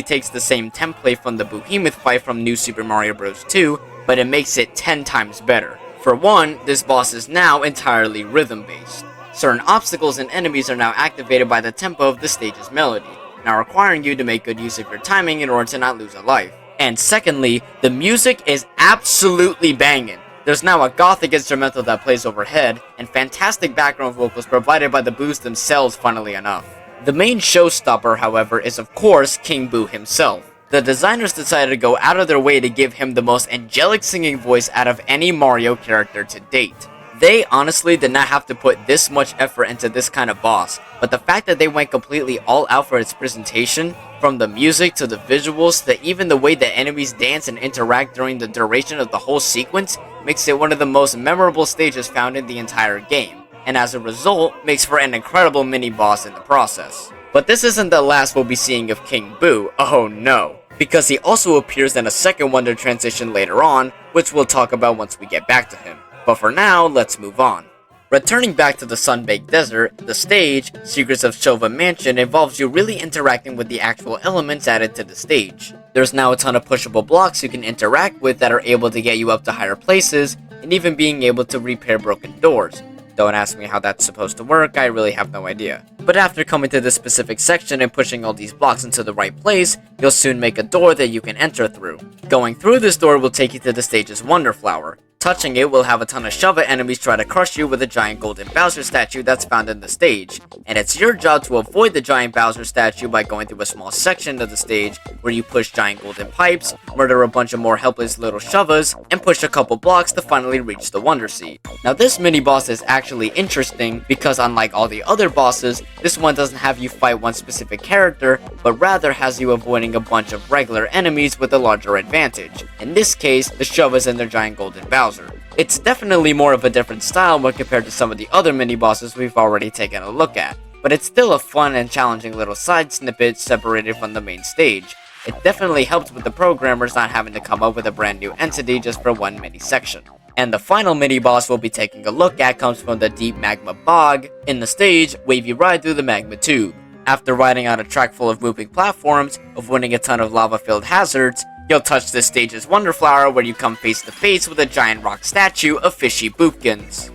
takes the same template from the Behemoth fight from New Super Mario Bros. 2, but it makes it 10 times better. For one, this boss is now entirely rhythm-based. Certain obstacles and enemies are now activated by the tempo of the stage's melody. now requiring you to make good use of your timing in order to not lose a life. And secondly, the music is absolutely banging. There's now a gothic instrumental that plays overhead, and fantastic background vocals provided by the Boos themselves, funnily enough. The main showstopper, however, is of course King Boo himself. The designers decided to go out of their way to give him the most angelic singing voice out of any Mario character to date. They honestly did not have to put this much effort into this kind of boss, but the fact that they went completely all out for its presentation, from the music to the visuals to even the way that enemies dance and interact during the duration of the whole sequence, makes it one of the most memorable stages found in the entire game, and as a result, makes for an incredible mini-boss in the process. But this isn't the last we'll be seeing of King Boo, oh no, because he also appears in a second Wonder transition later on, which we'll talk about once we get back to him. But for now, let's move on. Returning back to the Sun-Baked Desert, the stage, Secrets of Shova Mansion, involves you really interacting with the actual elements added to the stage. There's now a ton of pushable blocks you can interact with that are able to get you up to higher places, and even being able to repair broken doors. Don't ask me how that's supposed to work, I really have no idea. But after coming to this specific section and pushing all these blocks into the right place, you'll soon make a door that you can enter through. Going through this door will take you to the stage's Wonder Flower. Touching it will have a ton of Shova enemies try to crush you with a giant golden Bowser statue that's found in the stage, and it's your job to avoid the giant Bowser statue by going through a small section of the stage where you push giant golden pipes, murder a bunch of more helpless little Shovas, and push a couple blocks to finally reach the Wonder Seed. Now this mini boss is actually interesting because unlike all the other bosses, this one doesn't have you fight one specific character, but rather has you avoiding a bunch of regular enemies with a larger advantage. In this case, the Shovas and their giant golden Bowser. It's definitely more of a different style when compared to some of the other mini-bosses we've already taken a look at, but it's still a fun and challenging little side snippet separated from the main stage. It definitely helps with the programmers not having to come up with a brand new entity just for one mini section. And the final mini-boss we'll be taking a look at comes from the Deep Magma Bog. In the stage, Wavy Ride Through the Magma Tube. After riding on a track full of moving platforms, avoiding a ton of lava-filled hazards, you'll touch this stage's Wonder Flower where you come face to face with a giant rock statue of Fishy Boopkins.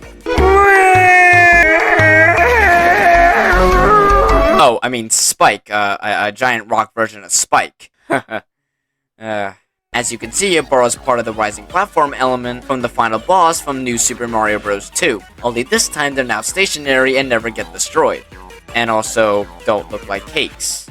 Oh, I mean Spike, a giant rock version of Spike. As you can see, it borrows part of the rising platform element from the final boss from New Super Mario Bros. 2, only this time they're now stationary and never get destroyed. And also, don't look like cakes.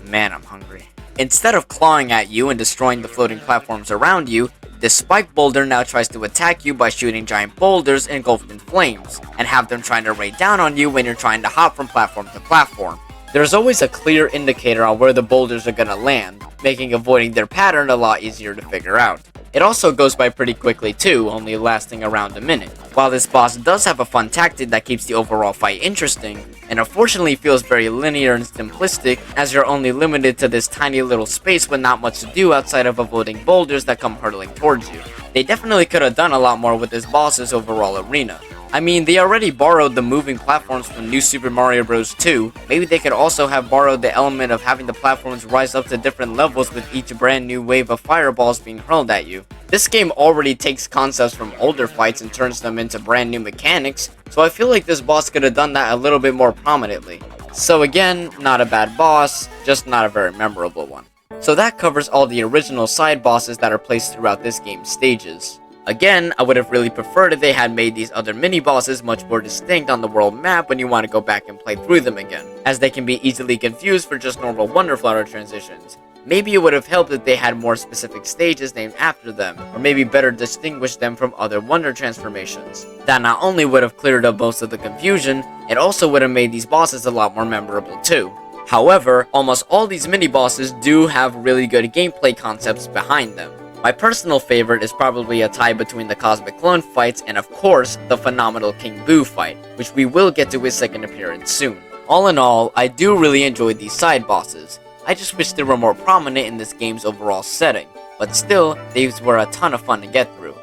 Man, I'm hungry. Instead of clawing at you and destroying the floating platforms around you, this spike boulder now tries to attack you by shooting giant boulders engulfed in flames, and have them trying to rain down on you when you're trying to hop from platform to platform. There's always a clear indicator on where the boulders are gonna land, making avoiding their pattern a lot easier to figure out. It also goes by pretty quickly too, only lasting around a minute. While this boss does have a fun tactic that keeps the overall fight interesting, and unfortunately feels very linear and simplistic as you're only limited to this tiny little space with not much to do outside of avoiding boulders that come hurtling towards you. They definitely could have done a lot more with this boss's overall arena. I mean, they already borrowed the moving platforms from New Super Mario Bros. 2, maybe they could also have borrowed the element of having the platforms rise up to different levels with each brand new wave of fireballs being hurled at you. This game already takes concepts from older fights and turns them into brand new mechanics, so I feel like this boss could have done that a little bit more prominently. So again, not a bad boss, just not a very memorable one. So that covers all the original side bosses that are placed throughout this game's stages. Again, I would have really preferred if they had made these other mini-bosses much more distinct on the world map when you want to go back and play through them again, as they can be easily confused for just normal Wonder Flower transitions. Maybe it would have helped if they had more specific stages named after them, or maybe better distinguish them from other Wonder transformations. That not only would have cleared up most of the confusion, it also would have made these bosses a lot more memorable too. However, almost all these mini-bosses do have really good gameplay concepts behind them. My personal favorite is probably a tie between the Cosmic Clone fights and of course, the phenomenal King Boo fight, which we will get to his second appearance soon. All in all, I do really enjoy these side bosses. I just wish they were more prominent in this game's overall setting, but still, these were a ton of fun to get through.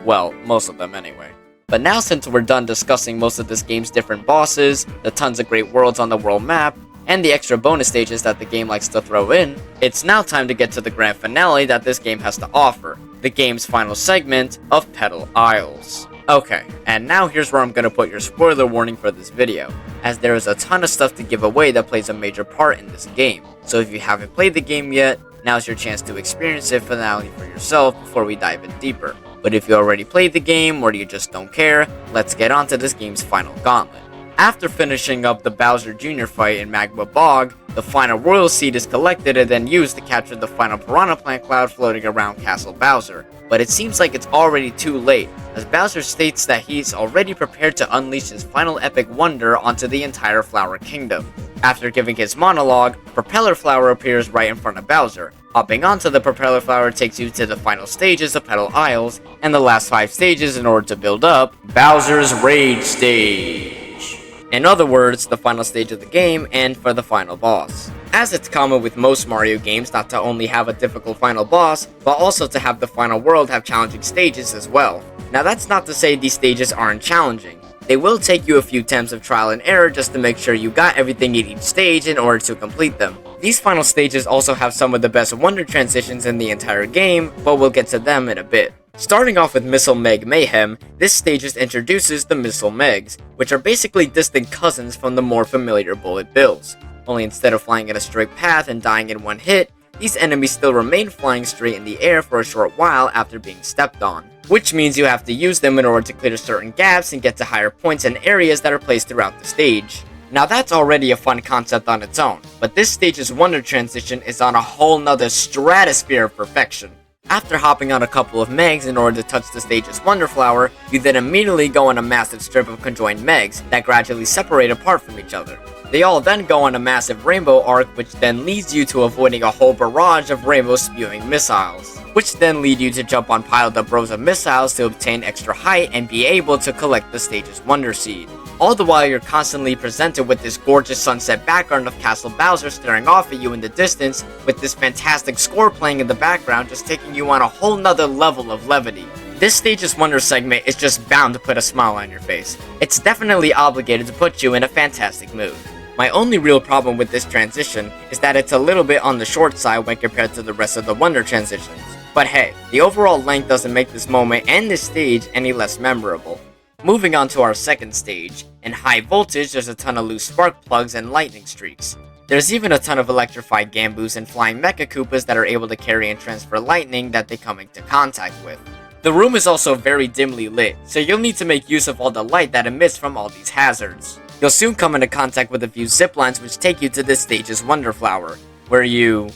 Well, most of them anyway. But now since we're done discussing most of this game's different bosses, the tons of great worlds on the world map, and the extra bonus stages that the game likes to throw in, it's now time to get to the grand finale that this game has to offer, the game's final segment of Petal Isles. Okay, and now here's where I'm gonna put your spoiler warning for this video, as there is a ton of stuff to give away that plays a major part in this game. So if you haven't played the game yet, now's your chance to experience it finale for yourself before we dive in deeper. But if you already played the game or you just don't care, let's get on to this game's final gauntlet. After finishing up the Bowser Jr. fight in Magma Bog, the final Royal Seed is collected and then used to capture the final Piranha Plant cloud floating around Castle Bowser. But it seems like it's already too late, as Bowser states that he's already prepared to unleash his final epic wonder onto the entire Flower Kingdom. After giving his monologue, Propeller Flower appears right in front of Bowser. Hopping onto the Propeller Flower takes you to the final stages of Petal Isles, and the last 5 stages in order to build up Bowser's Rage Stage. In other words, the final stage of the game and for the final boss. As it's common with most Mario games not to only have a difficult final boss, but also to have the final world have challenging stages as well. Now that's not to say these stages aren't challenging. They will take you a few attempts of trial and error just to make sure you got everything in each stage in order to complete them. These final stages also have some of the best wonder transitions in the entire game, but we'll get to them in a bit. Starting off with Missile Meg Mayhem, this stage just introduces the Missile Megs, which are basically distant cousins from the more familiar Bullet Bills. Only instead of flying in a straight path and dying in one hit, these enemies still remain flying straight in the air for a short while after being stepped on, which means you have to use them in order to clear certain gaps and get to higher points and areas that are placed throughout the stage. Now that's already a fun concept on its own, but this stage's wonder transition is on a whole nother stratosphere of perfection. After hopping on a couple of Megs in order to touch the stage's Wonder Flower, you then immediately go on a massive strip of conjoined Megs that gradually separate apart from each other. They all then go on a massive rainbow arc, which then leads you to avoiding a whole barrage of rainbow spewing missiles, which then lead you to jump on piled up rows of missiles to obtain extra height and be able to collect the stage's Wonder Seed. All the while you're constantly presented with this gorgeous sunset background of Castle Bowser staring off at you in the distance, with this fantastic score playing in the background just taking you on a whole nother level of levity. This stage's wonder segment is just bound to put a smile on your face. It's definitely obligated to put you in a fantastic mood. My only real problem with this transition is that it's a little bit on the short side when compared to the rest of the wonder transitions. But hey, the overall length doesn't make this moment and this stage any less memorable. Moving on to our second stage, in High Voltage there's a ton of loose spark plugs and lightning streaks. There's even a ton of electrified Gamboos and flying Mecha Koopas that are able to carry and transfer lightning that they come into contact with. The room is also very dimly lit, so you'll need to make use of all the light that emits from all these hazards. You'll soon come into contact with a few ziplines which take you to this stage's Wonder Flower, where you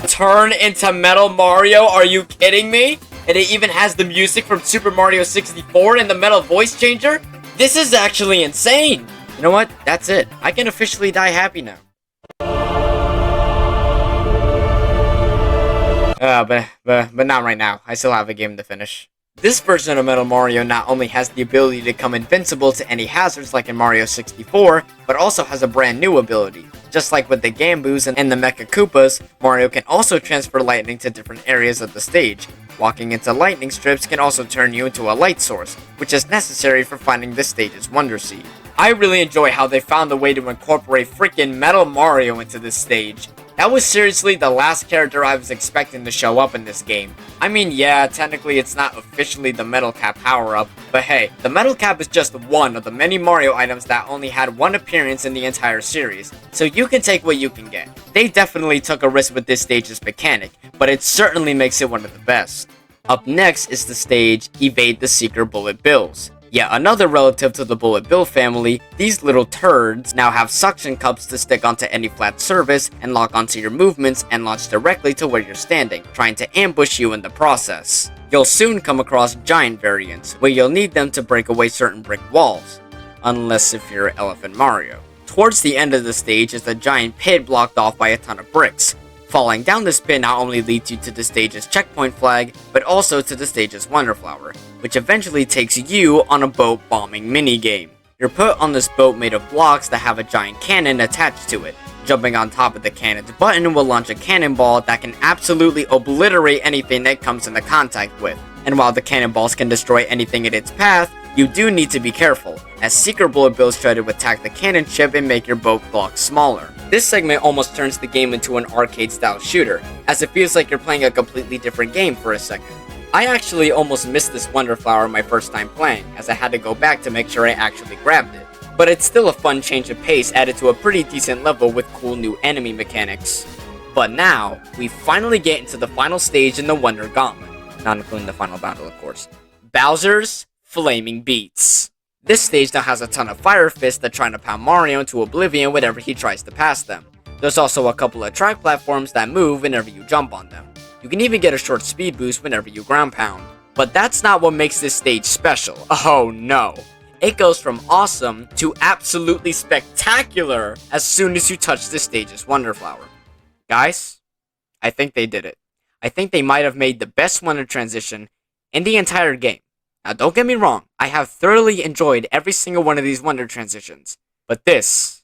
turn into Metal Mario. Are you kidding me? And it even has the music from Super Mario 64 and the metal voice changer? This is actually insane! You know what? That's it. I can officially die happy now. But not right now. I still have a game to finish. This version of Metal Mario not only has the ability to become invincible to any hazards like in Mario 64, but also has a brand new ability. Just like with the Gamboos and the Mecha Koopas, Mario can also transfer lightning to different areas of the stage. Walking into lightning strips can also turn you into a light source, which is necessary for finding this stage's Wonder Seed. I really enjoy how they found a way to incorporate freaking Metal Mario into this stage. That was seriously the last character I was expecting to show up in this game. I mean, yeah, technically it's not officially the Metal Cap power-up, but hey, the Metal Cap is just one of the many Mario items that only had one appearance in the entire series, so you can take what you can get. They definitely took a risk with this stage's mechanic, but it certainly makes it one of the best. Up next is the stage Evade the Secret Bullet Bills. Yet another relative to the Bullet Bill family, these little turds now have suction cups to stick onto any flat surface and lock onto your movements and launch directly to where you're standing, trying to ambush you in the process. You'll soon come across giant variants, where you'll need them to break away certain brick walls, unless if you're Elephant Mario. Towards the end of the stage is a giant pit blocked off by a ton of bricks. Falling down this pit not only leads you to the stage's checkpoint flag, but also to the stage's Wonder Flower, which eventually takes you on a boat bombing minigame. You're put on this boat made of blocks that have a giant cannon attached to it. Jumping on top of the cannon's button will launch a cannonball that can absolutely obliterate anything that comes into contact with. And while the cannonballs can destroy anything in its path, you do need to be careful, as secret bullet bills try to attack the cannon ship and make your boat block smaller. This segment almost turns the game into an arcade-style shooter, as it feels like you're playing a completely different game for a second. I actually almost missed this Wonder Flower my first time playing, as I had to go back to make sure I actually grabbed it. But it's still a fun change of pace added to a pretty decent level with cool new enemy mechanics. But now, we finally get into the final stage in the Wonder Gauntlet, not including the final battle of course. Bowser's Flaming Beats. This stage now has a ton of fire fists that try to pound Mario into oblivion whenever he tries to pass them. There's also a couple of track platforms that move whenever you jump on them. You can even get a short speed boost whenever you ground pound. But that's not what makes this stage special. Oh no. It goes from awesome to absolutely spectacular as soon as you touch this stage's Wonder Flower. Guys, I think they did it. I think they might have made the best Wonder transition in the entire game. Now don't get me wrong, I have thoroughly enjoyed every single one of these Wonder transitions. But this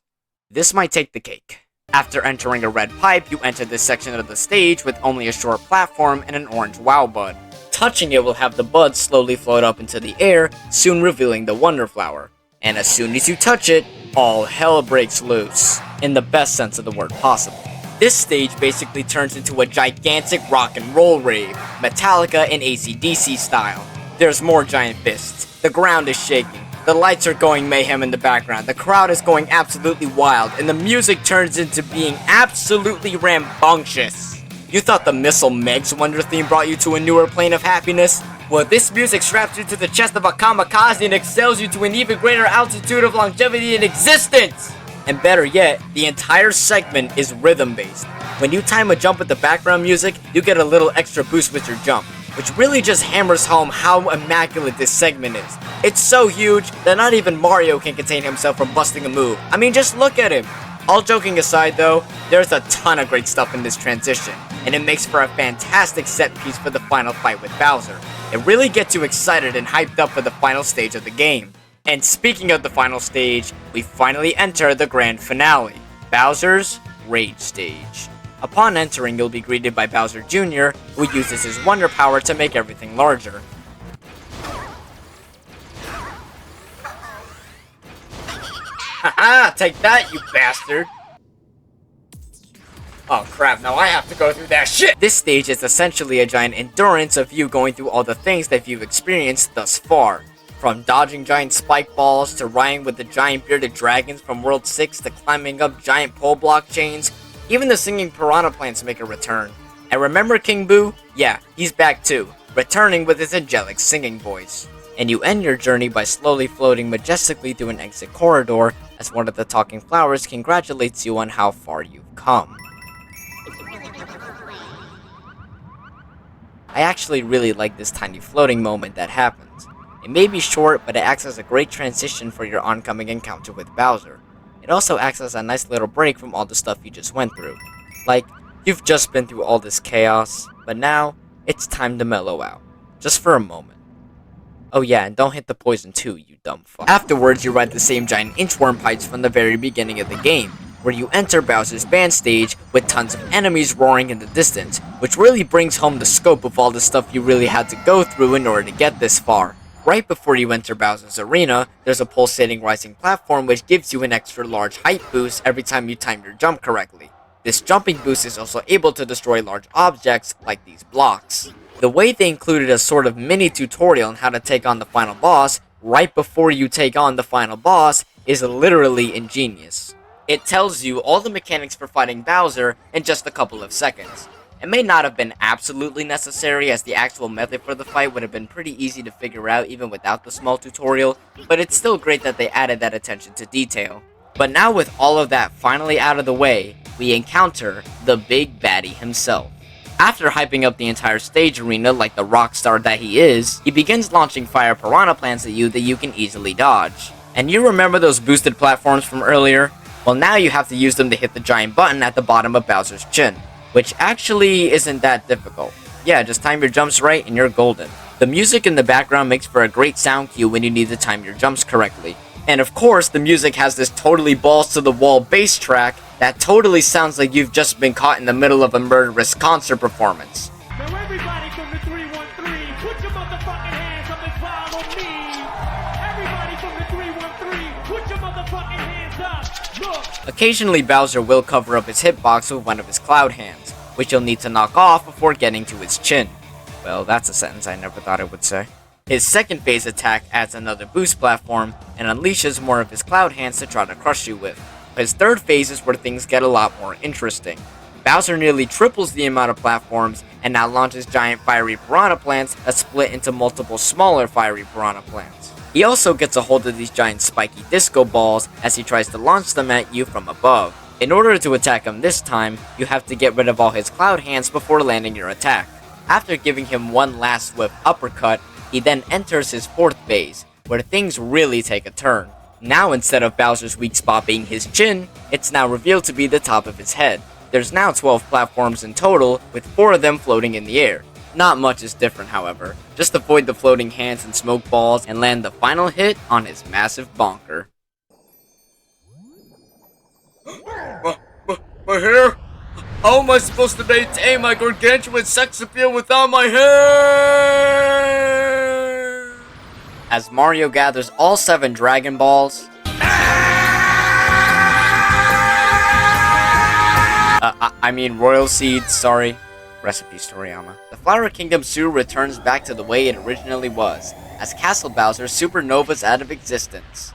might take the cake. After entering a red pipe, you enter this section of the stage with only a short platform and an orange wow bud. Touching it will have the bud slowly float up into the air, soon revealing the Wonder Flower. And as soon as you touch it, all hell breaks loose, in the best sense of the word possible. This stage basically turns into a gigantic rock and roll rave, Metallica and AC/DC style. There's more giant fists, the ground is shaking, the lights are going mayhem in the background, the crowd is going absolutely wild, and the music turns into being absolutely rambunctious. You thought the Missile Meg's Wonder theme brought you to a newer plane of happiness? Well, this music straps you to the chest of a kamikaze and excels you to an even greater altitude of longevity and existence! And better yet, the entire segment is rhythm-based. When you time a jump with the background music, you get a little extra boost with your jump, which really just hammers home how immaculate this segment is. It's so huge that not even Mario can contain himself from busting a move. I mean, just look at him. All joking aside though, there's a ton of great stuff in this transition, and it makes for a fantastic set piece for the final fight with Bowser. It really gets you excited and hyped up for the final stage of the game. And speaking of the final stage, we finally enter the grand finale, Bowser's Rage Stage. Upon entering, you'll be greeted by Bowser Jr., who uses his Wonder Power to make everything larger. Haha, take that, you bastard! Oh crap, now I have to go through that shit! This stage is essentially a giant endurance of you going through all the things that you've experienced thus far. From dodging giant spike balls, to riding with the giant bearded dragons from World 6, to climbing up giant pole block chains, even the singing piranha plants make a return. And remember King Boo? Yeah, he's back too, returning with his angelic singing voice. And you end your journey by slowly floating majestically through an exit corridor, as one of the talking flowers congratulates you on how far you've come. I actually really like this tiny floating moment that happens. It may be short, but it acts as a great transition for your oncoming encounter with Bowser. It also acts as a nice little break from all the stuff you just went through. Like, you've just been through all this chaos, but now, it's time to mellow out. Just for a moment. Oh yeah, and don't hit the poison too, you dumb fuck. Afterwards, you ride the same giant inchworm pipes from the very beginning of the game, where you enter Bowser's band stage with tons of enemies roaring in the distance, which really brings home the scope of all the stuff you really had to go through in order to get this far. Right before you enter Bowser's arena, there's a pulsating rising platform which gives you an extra large height boost every time you time your jump correctly. This jumping boost is also able to destroy large objects like these blocks. The way they included a sort of mini tutorial on how to take on the final boss right before you take on the final boss is literally ingenious. It tells you all the mechanics for fighting Bowser in just a couple of seconds. It may not have been absolutely necessary, as the actual method for the fight would have been pretty easy to figure out even without the small tutorial, but it's still great that they added that attention to detail. But now with all of that finally out of the way, we encounter the big baddie himself. After hyping up the entire stage arena like the rock star that he is, he begins launching fire piranha plants at you that you can easily dodge. And you remember those boosted platforms from earlier? Well, now you have to use them to hit the giant button at the bottom of Bowser's chin, which actually isn't that difficult. Yeah, just time your jumps right and you're golden. The music in the background makes for a great sound cue when you need to time your jumps correctly. And of course, the music has this totally balls to the wall bass track that totally sounds like you've just been caught in the middle of a murderous concert performance. Now everybody from the 313, put your motherfucking hands up and follow me. Everybody from the 313, put your motherfucking hands up. Look. Occasionally, Bowser will cover up his hitbox with one of his cloud hands, which you'll need to knock off before getting to his chin. Well, that's a sentence I never thought I would say. His second phase attack adds another boost platform and unleashes more of his cloud hands to try to crush you with. His third phase is where things get a lot more interesting. Bowser nearly triples the amount of platforms and now launches giant fiery piranha plants that split into multiple smaller fiery piranha plants. He also gets a hold of these giant spiky disco balls as he tries to launch them at you from above. In order to attack him this time, you have to get rid of all his cloud hands before landing your attack. After giving him one last swift uppercut, he then enters his fourth phase, where things really take a turn. Now instead of Bowser's weak spot being his chin, it's now revealed to be the top of his head. There's now 12 platforms in total, with 4 of them floating in the air. Not much is different, however. Just avoid the floating hands and smoke balls and land the final hit on his massive bonker. My hair? How am I supposed to maintain my gargantuan sex appeal without my hair? As Mario gathers all 7 Dragon Balls... I mean Royal Seeds, sorry. Recipe Toriyama. The Flower Kingdom Zoo returns back to the way it originally was, as Castle Bowser supernovas out of existence.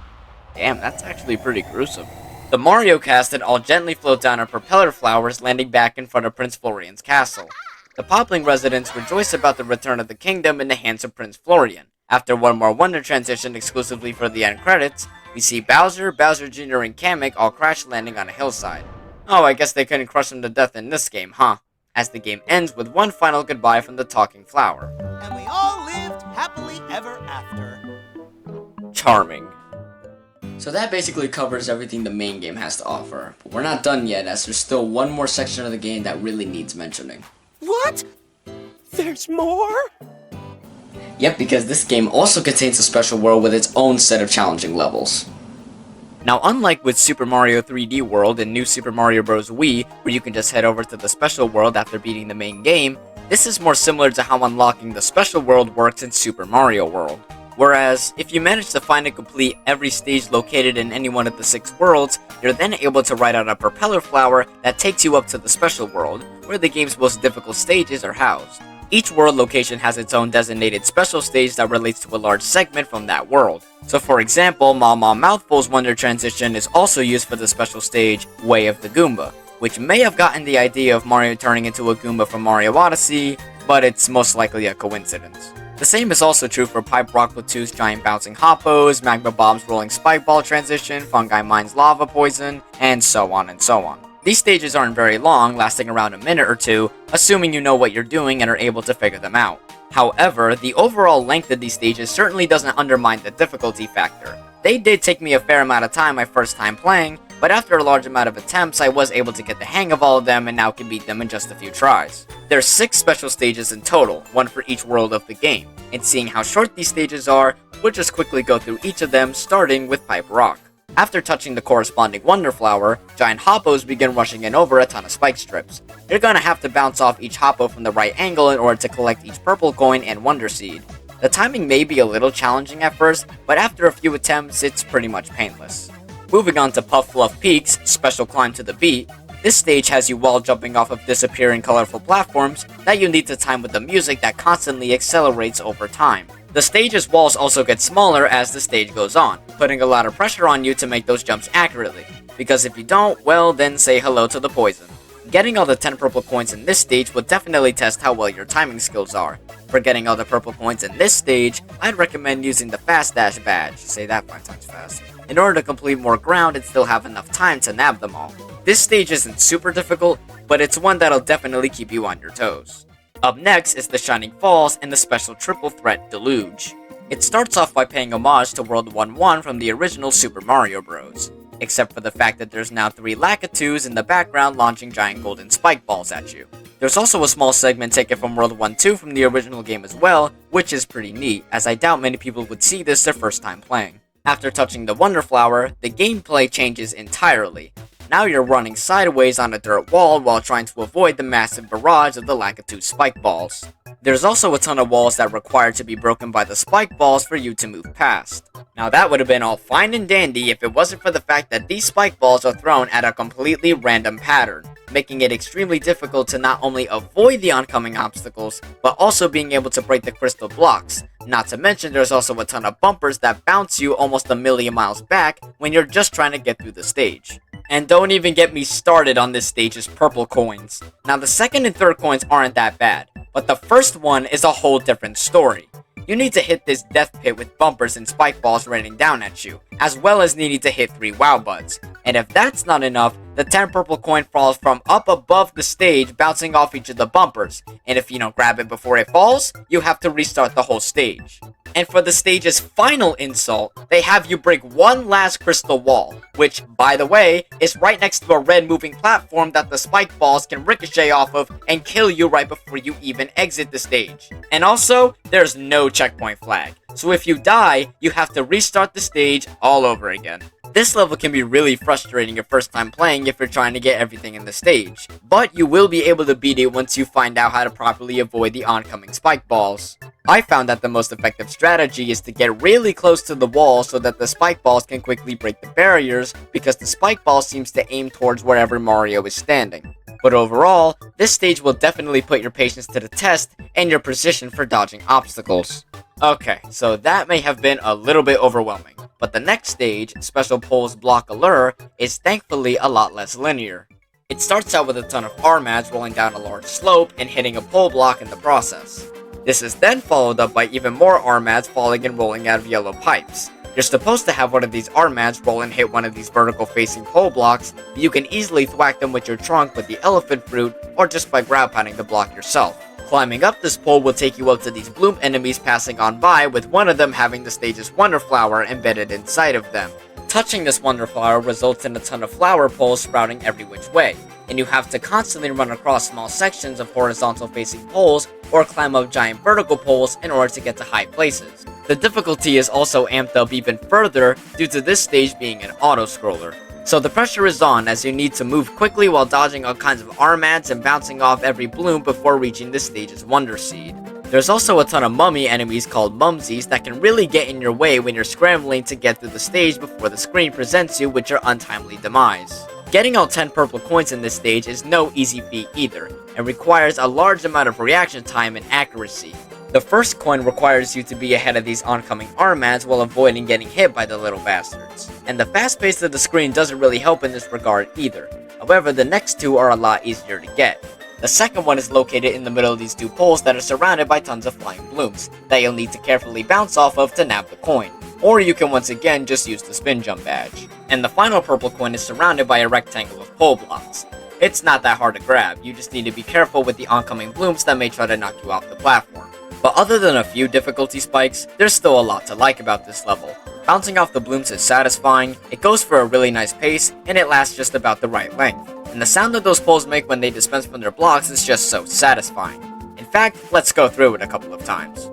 Damn, that's actually pretty gruesome. The Mario cast all gently float down on propeller flowers, landing back in front of Prince Florian's castle. The Popling residents rejoice about the return of the kingdom in the hands of Prince Florian. After one more Wonder transition exclusively for the end credits, we see Bowser, Bowser Jr., and Kamek all crash landing on a hillside. Oh, I guess they couldn't crush him to death in this game, huh? As the game ends with one final goodbye from the talking flower. And we all lived happily ever after. Charming. So that basically covers everything the main game has to offer. But we're not done yet, as there's still one more section of the game that really needs mentioning. What? There's more? Yep, because this game also contains a special world with its own set of challenging levels. Now, unlike with Super Mario 3D World and New Super Mario Bros. Wii, where you can just head over to the special world after beating the main game, this is more similar to how unlocking the special world works in Super Mario World. Whereas, if you manage to find and complete every stage located in any one of the 6 worlds, you're then able to ride on a propeller flower that takes you up to the special world, where the game's most difficult stages are housed. Each world location has its own designated special stage that relates to a large segment from that world. So for example, Mama Mouthful's Wonder Transition is also used for the special stage, Way of the Goomba, which may have gotten the idea of Mario turning into a Goomba from Mario Odyssey, but it's most likely a coincidence. The same is also true for Pipe Rock Platoon's Giant Bouncing Hoppos, Magma Bob's Rolling Spike Ball Transition, Fungi Mine's Lava Poison, and so on and so on. These stages aren't very long, lasting around a minute or two, assuming you know what you're doing and are able to figure them out. However, the overall length of these stages certainly doesn't undermine the difficulty factor. They did take me a fair amount of time my first time playing, but after a large amount of attempts I was able to get the hang of all of them and now can beat them in just a few tries. There's 6 special stages in total, one for each world of the game, and seeing how short these stages are, we'll just quickly go through each of them, starting with Pipe Rock. After touching the corresponding Wonder Flower, giant Hoppos begin rushing in over a ton of spike strips. You're gonna have to bounce off each Hoppo from the right angle in order to collect each purple coin and Wonder Seed. The timing may be a little challenging at first, but after a few attempts, it's pretty much painless. Moving on to Puff Fluff Peaks, Special Climb to the Beat, this stage has you wall jumping off of disappearing colorful platforms that you need to time with the music that constantly accelerates over time. The stage's walls also get smaller as the stage goes on, putting a lot of pressure on you to make those jumps accurately, because if you don't, well then say hello to the poison. Getting all the 10 purple coins in this stage will definitely test how well your timing skills are. For getting all the purple coins in this stage, I'd recommend using the Fast Dash badge, say that 5 times fast, in order to complete more ground and still have enough time to nab them all. This stage isn't super difficult, but it's one that'll definitely keep you on your toes. Up next is the Shining Falls and the special triple threat Deluge. It starts off by paying homage to World 1-1 from the original Super Mario Bros. Except for the fact that there's now 3 Lakitus in the background launching giant golden spike balls at you. There's also a small segment taken from World 1-2 from the original game as well, which is pretty neat, as I doubt many people would see this their first time playing. After touching the Wonder Flower, the gameplay changes entirely. Now you're running sideways on a dirt wall while trying to avoid the massive barrage of the Lakitu spike balls. There's also a ton of walls that require to be broken by the spike balls for you to move past. Now that would have been all fine and dandy if it wasn't for the fact that these spike balls are thrown at a completely random pattern. making it extremely difficult to not only avoid the oncoming obstacles, but also being able to break the crystal blocks. Not to mention there's also a ton of bumpers that bounce you almost a million miles back when you're just trying to get through the stage. And don't even get me started on this stage's purple coins. Now the second and third coins aren't that bad, but the first one is a whole different story. You need to hit this death pit with bumpers and spike balls raining down at you, as well as needing to hit 3 wow buds. And if that's not enough, the 10 purple coin falls from up above the stage, bouncing off each of the bumpers. And if you don't grab it before it falls, you have to restart the whole stage. And for the stage's final insult, they have you break one last crystal wall, which, by the way, is right next to a red moving platform that the spike balls can ricochet off of and kill you right before you even exit the stage. And also, there's no checkpoint flag, so if you die, you have to restart the stage all over again. This level can be really frustrating your first time playing if you're trying to get everything in the stage, but you will be able to beat it once you find out how to properly avoid the oncoming spike balls. I found that the most effective strategy is to get really close to the wall so that the spike balls can quickly break the barriers, because the spike ball seems to aim towards wherever Mario is standing. But overall, this stage will definitely put your patience to the test and your precision for dodging obstacles. Okay, so that may have been a little bit overwhelming, but the next stage, Special Poles Block Allure, is thankfully a lot less linear. It starts out with a ton of R-Mads rolling down a large slope and hitting a pole block in the process. This is then followed up by even more R-Mads falling and rolling out of yellow pipes. You're supposed to have one of these R-Mads roll and hit one of these vertical facing pole blocks, but you can easily thwack them with your trunk with the elephant fruit or just by grab pounding the block yourself. Climbing up this pole will take you up to these bloom enemies passing on by, with one of them having the stage's Wonder Flower embedded inside of them. Touching this Wonder Flower results in a ton of flower poles sprouting every which way, and you have to constantly run across small sections of horizontal facing poles or climb up giant vertical poles in order to get to high places. The difficulty is also amped up even further due to this stage being an auto-scroller. So the pressure is on as you need to move quickly while dodging all kinds of R-Mads and bouncing off every bloom before reaching the stage's Wonder Seed. There's also a ton of mummy enemies called mumsies that can really get in your way when you're scrambling to get through the stage before the screen presents you with your untimely demise. Getting all 10 purple coins in this stage is no easy feat either, and requires a large amount of reaction time and accuracy. The first coin requires you to be ahead of these oncoming R-Mads while avoiding getting hit by the little bastards. And the fast pace of the screen doesn't really help in this regard either. However, the next two are a lot easier to get. The second one is located in the middle of these 2 poles that are surrounded by tons of flying blooms that you'll need to carefully bounce off of to nab the coin. Or you can once again just use the spin jump badge. And the final purple coin is surrounded by a rectangle of pole blocks. It's not that hard to grab, you just need to be careful with the oncoming blooms that may try to knock you off the platform. But other than a few difficulty spikes, there's still a lot to like about this level. Bouncing off the blooms is satisfying, it goes for a really nice pace, and it lasts just about the right length. And the sound that those poles make when they dispense from their blocks is just so satisfying. In fact, let's go through it a couple of times.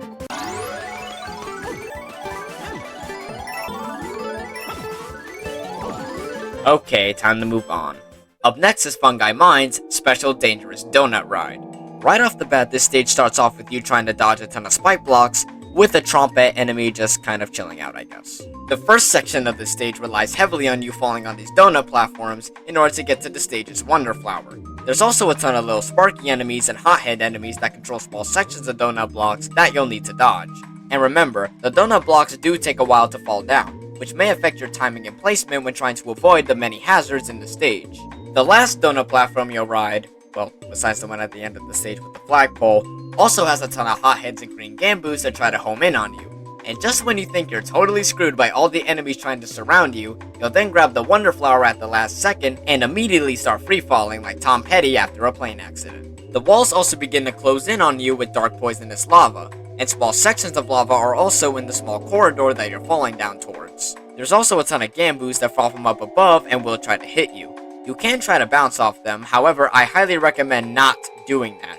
Okay, time to move on. Up next is Fungi Mine's Special Dangerous Donut Ride. Right off the bat, this stage starts off with you trying to dodge a ton of spike blocks, with a trompet enemy just kind of chilling out, I guess. The first section of this stage relies heavily on you falling on these donut platforms in order to get to the stage's Wonder Flower. There's also a ton of little sparky enemies and hothead enemies that control small sections of donut blocks that you'll need to dodge. And remember, the donut blocks do take a while to fall down, which may affect your timing and placement when trying to avoid the many hazards in the stage. The last donut platform you'll ride, well, besides the one at the end of the stage with the flagpole, also has a ton of hotheads and green gamboos that try to home in on you. And just when you think you're totally screwed by all the enemies trying to surround you, you'll then grab the Wonder Flower at the last second and immediately start free falling like Tom Petty after a plane accident. The walls also begin to close in on you with dark poisonous lava, and small sections of lava are also in the small corridor that you're falling down towards. There's also a ton of gamboos that fall from up above and will try to hit you. You can try to bounce off them, however, I highly recommend not doing that.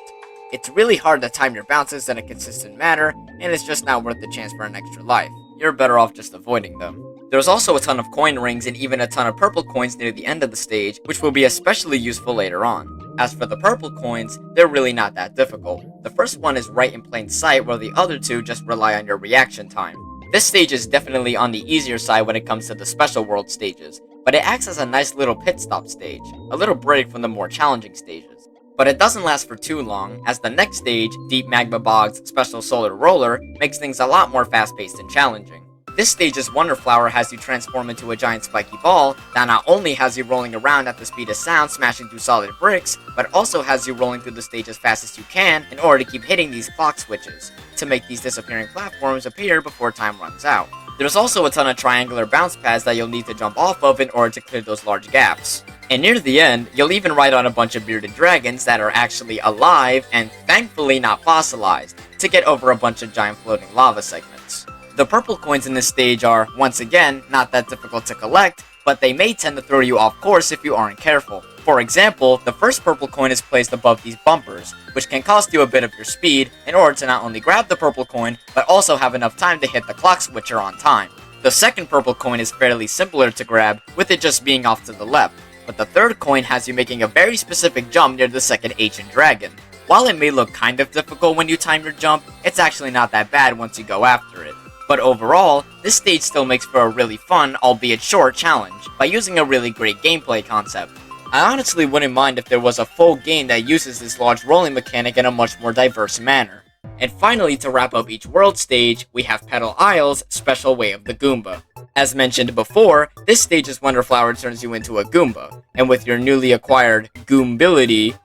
It's really hard to time your bounces in a consistent manner, and it's just not worth the chance for an extra life. You're better off just avoiding them. There's also a ton of coin rings and even a ton of purple coins near the end of the stage, which will be especially useful later on. As for the purple coins, they're really not that difficult. The first one is right in plain sight, while the other two just rely on your reaction time. This stage is definitely on the easier side when it comes to the special world stages, but it acts as a nice little pit stop stage, a little break from the more challenging stages. But it doesn't last for too long, as the next stage, Deep Magma Bog's Special Solar Roller, makes things a lot more fast-paced and challenging. This stage's Wonder Flower has you transform into a giant spiky ball that not only has you rolling around at the speed of sound smashing through solid bricks, but also has you rolling through the stage as fast as you can in order to keep hitting these clock switches, to make these disappearing platforms appear before time runs out. There's also a ton of triangular bounce pads that you'll need to jump off of in order to clear those large gaps. And near the end, you'll even ride on a bunch of bearded dragons that are actually alive and thankfully not fossilized, to get over a bunch of giant floating lava segments. The purple coins in this stage are, once again, not that difficult to collect, but they may tend to throw you off course if you aren't careful. For example, the first purple coin is placed above these bumpers, which can cost you a bit of your speed in order to not only grab the purple coin, but also have enough time to hit the clock switcher on time. The second purple coin is fairly simpler to grab, with it just being off to the left, but the third coin has you making a very specific jump near the second ancient dragon. While it may look kind of difficult when you time your jump, it's actually not that bad once you go after it. But overall, this stage still makes for a really fun, albeit short, challenge, by using a really great gameplay concept. I honestly wouldn't mind if there was a full game that uses this large rolling mechanic in a much more diverse manner. And finally, to wrap up each world stage, we have Petal Isle's Special Way of the Goomba. As mentioned before, this stage's Wonder Flower turns you into a Goomba, and with your newly acquired Goombility,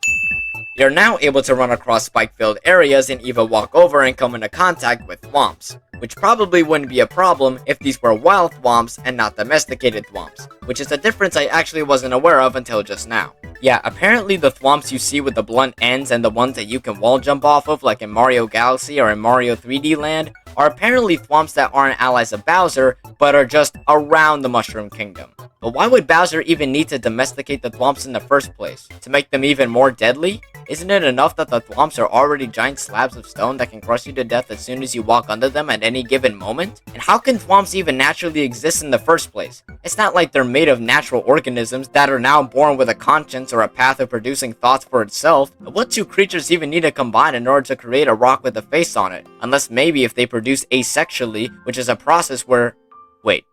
you're now able to run across spike-filled areas and even walk over and come into contact with thwomps, which probably wouldn't be a problem if these were wild thwomps and not domesticated thwomps, which is a difference I actually wasn't aware of until just now. Yeah, apparently the thwomps you see with the blunt ends and the ones that you can wall jump off of like in Mario Galaxy or in Mario 3D Land are apparently thwomps that aren't allies of Bowser, but are just around the Mushroom Kingdom. But why would Bowser even need to domesticate the thwomps in the first place? To make them even more deadly? Isn't it enough that the thwomps are already giant slabs of stone that can crush you to death as soon as you walk under them at any given moment? And how can thwomps even naturally exist in the first place? It's not like they're made of natural organisms that are now born with a conscience or a path of producing thoughts for itself. What two creatures even need to combine in order to create a rock with a face on it? Unless maybe if they produce asexually, which is a process where... Wait,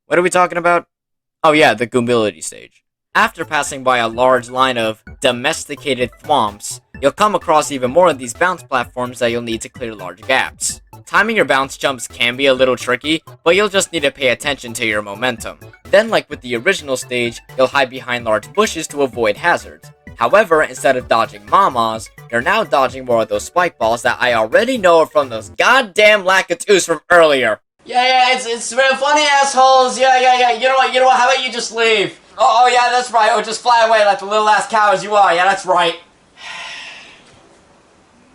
what are we talking about? Oh yeah, the Goombility stage. After passing by a large line of domesticated thwomps, you'll come across even more of these bounce platforms that you'll need to clear large gaps. Timing your bounce jumps can be a little tricky, but you'll just need to pay attention to your momentum. Then, like with the original stage, you'll hide behind large bushes to avoid hazards. However, instead of dodging mamas, you're now dodging more of those spike balls that I already know from those goddamn Lakitus from earlier. Yeah, it's real funny, assholes. Yeah. You know what? How about you just leave? Oh, yeah, that's right. Oh, just fly away like the little ass cowards you are. Yeah, that's right.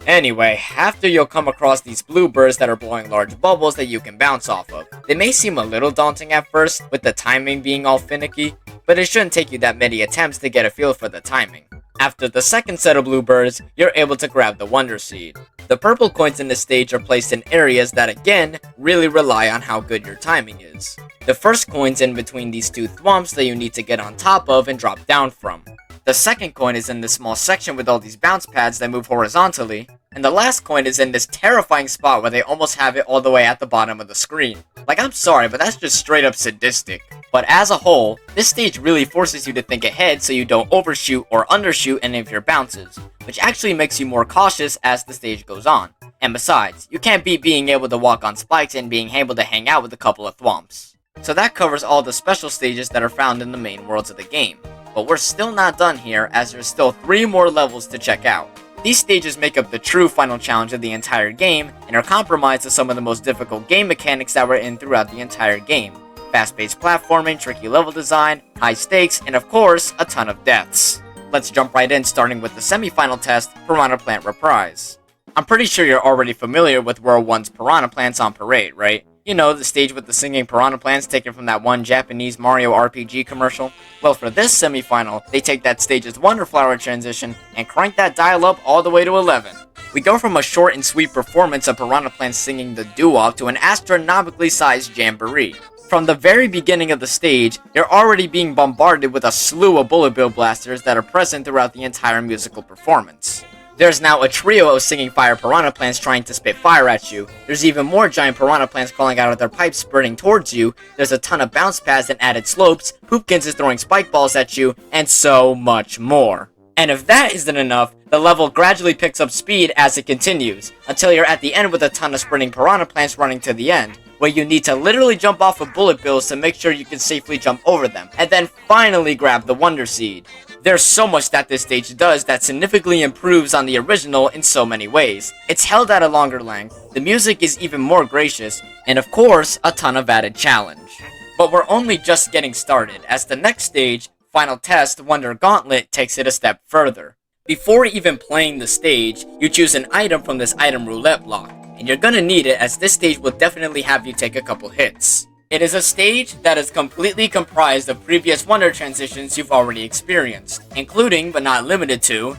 Anyway, after you'll come across these bluebirds that are blowing large bubbles that you can bounce off of. They may seem a little daunting at first, with the timing being all finicky, but it shouldn't take you that many attempts to get a feel for the timing. After the second set of bluebirds, you're able to grab the Wonder Seed. The purple coins in this stage are placed in areas that again, really rely on how good your timing is. The first coin's in between these two thwomps that you need to get on top of and drop down from. The second coin is in this small section with all these bounce pads that move horizontally, and the last coin is in this terrifying spot where they almost have it all the way at the bottom of the screen. Like, I'm sorry, but that's just straight up sadistic. But as a whole, this stage really forces you to think ahead so you don't overshoot or undershoot any of your bounces, which actually makes you more cautious as the stage goes on. And besides, you can't beat being able to walk on spikes and being able to hang out with a couple of thwomps. So that covers all the special stages that are found in the main worlds of the game. But we're still not done here, as there's still 3 more levels to check out. These stages make up the true final challenge of the entire game, and are compromised to some of the most difficult game mechanics that were in throughout the entire game. Fast-paced platforming, tricky level design, high stakes, and of course, a ton of deaths. Let's jump right in, starting with the semi-final test, Piranha Plant Reprise. I'm pretty sure you're already familiar with World 1's Piranha Plants on Parade, right? You know, the stage with the singing piranha plants taken from that one Japanese Mario RPG commercial? Well, for this semi-final, they take that stage's Wonder Flower transition and crank that dial up all the way to 11. We go from a short and sweet performance of piranha plants singing the doo-wop to an astronomically sized jamboree. From the very beginning of the stage, you're already being bombarded with a slew of bullet bill blasters that are present throughout the entire musical performance. There's now a trio of singing fire piranha plants trying to spit fire at you. There's even more giant piranha plants crawling out of their pipes spurting towards you. There's a ton of bounce pads and added slopes. Poopkins is throwing spike balls at you, and so much more. And if that isn't enough, the level gradually picks up speed as it continues, until you're at the end with a ton of sprinting piranha plants running to the end, where you need to literally jump off of bullet bills to make sure you can safely jump over them, and then finally grab the Wonder Seed. There's so much that this stage does that significantly improves on the original in so many ways. It's held at a longer length, the music is even more gracious, and of course, a ton of added challenge. But we're only just getting started, as the next stage, Final Test Wonder Gauntlet, takes it a step further. Before even playing the stage, you choose an item from this item roulette block, and you're gonna need it as this stage will definitely have you take a couple hits. It is a stage that is completely comprised of previous Wonder transitions you've already experienced, including, but not limited to,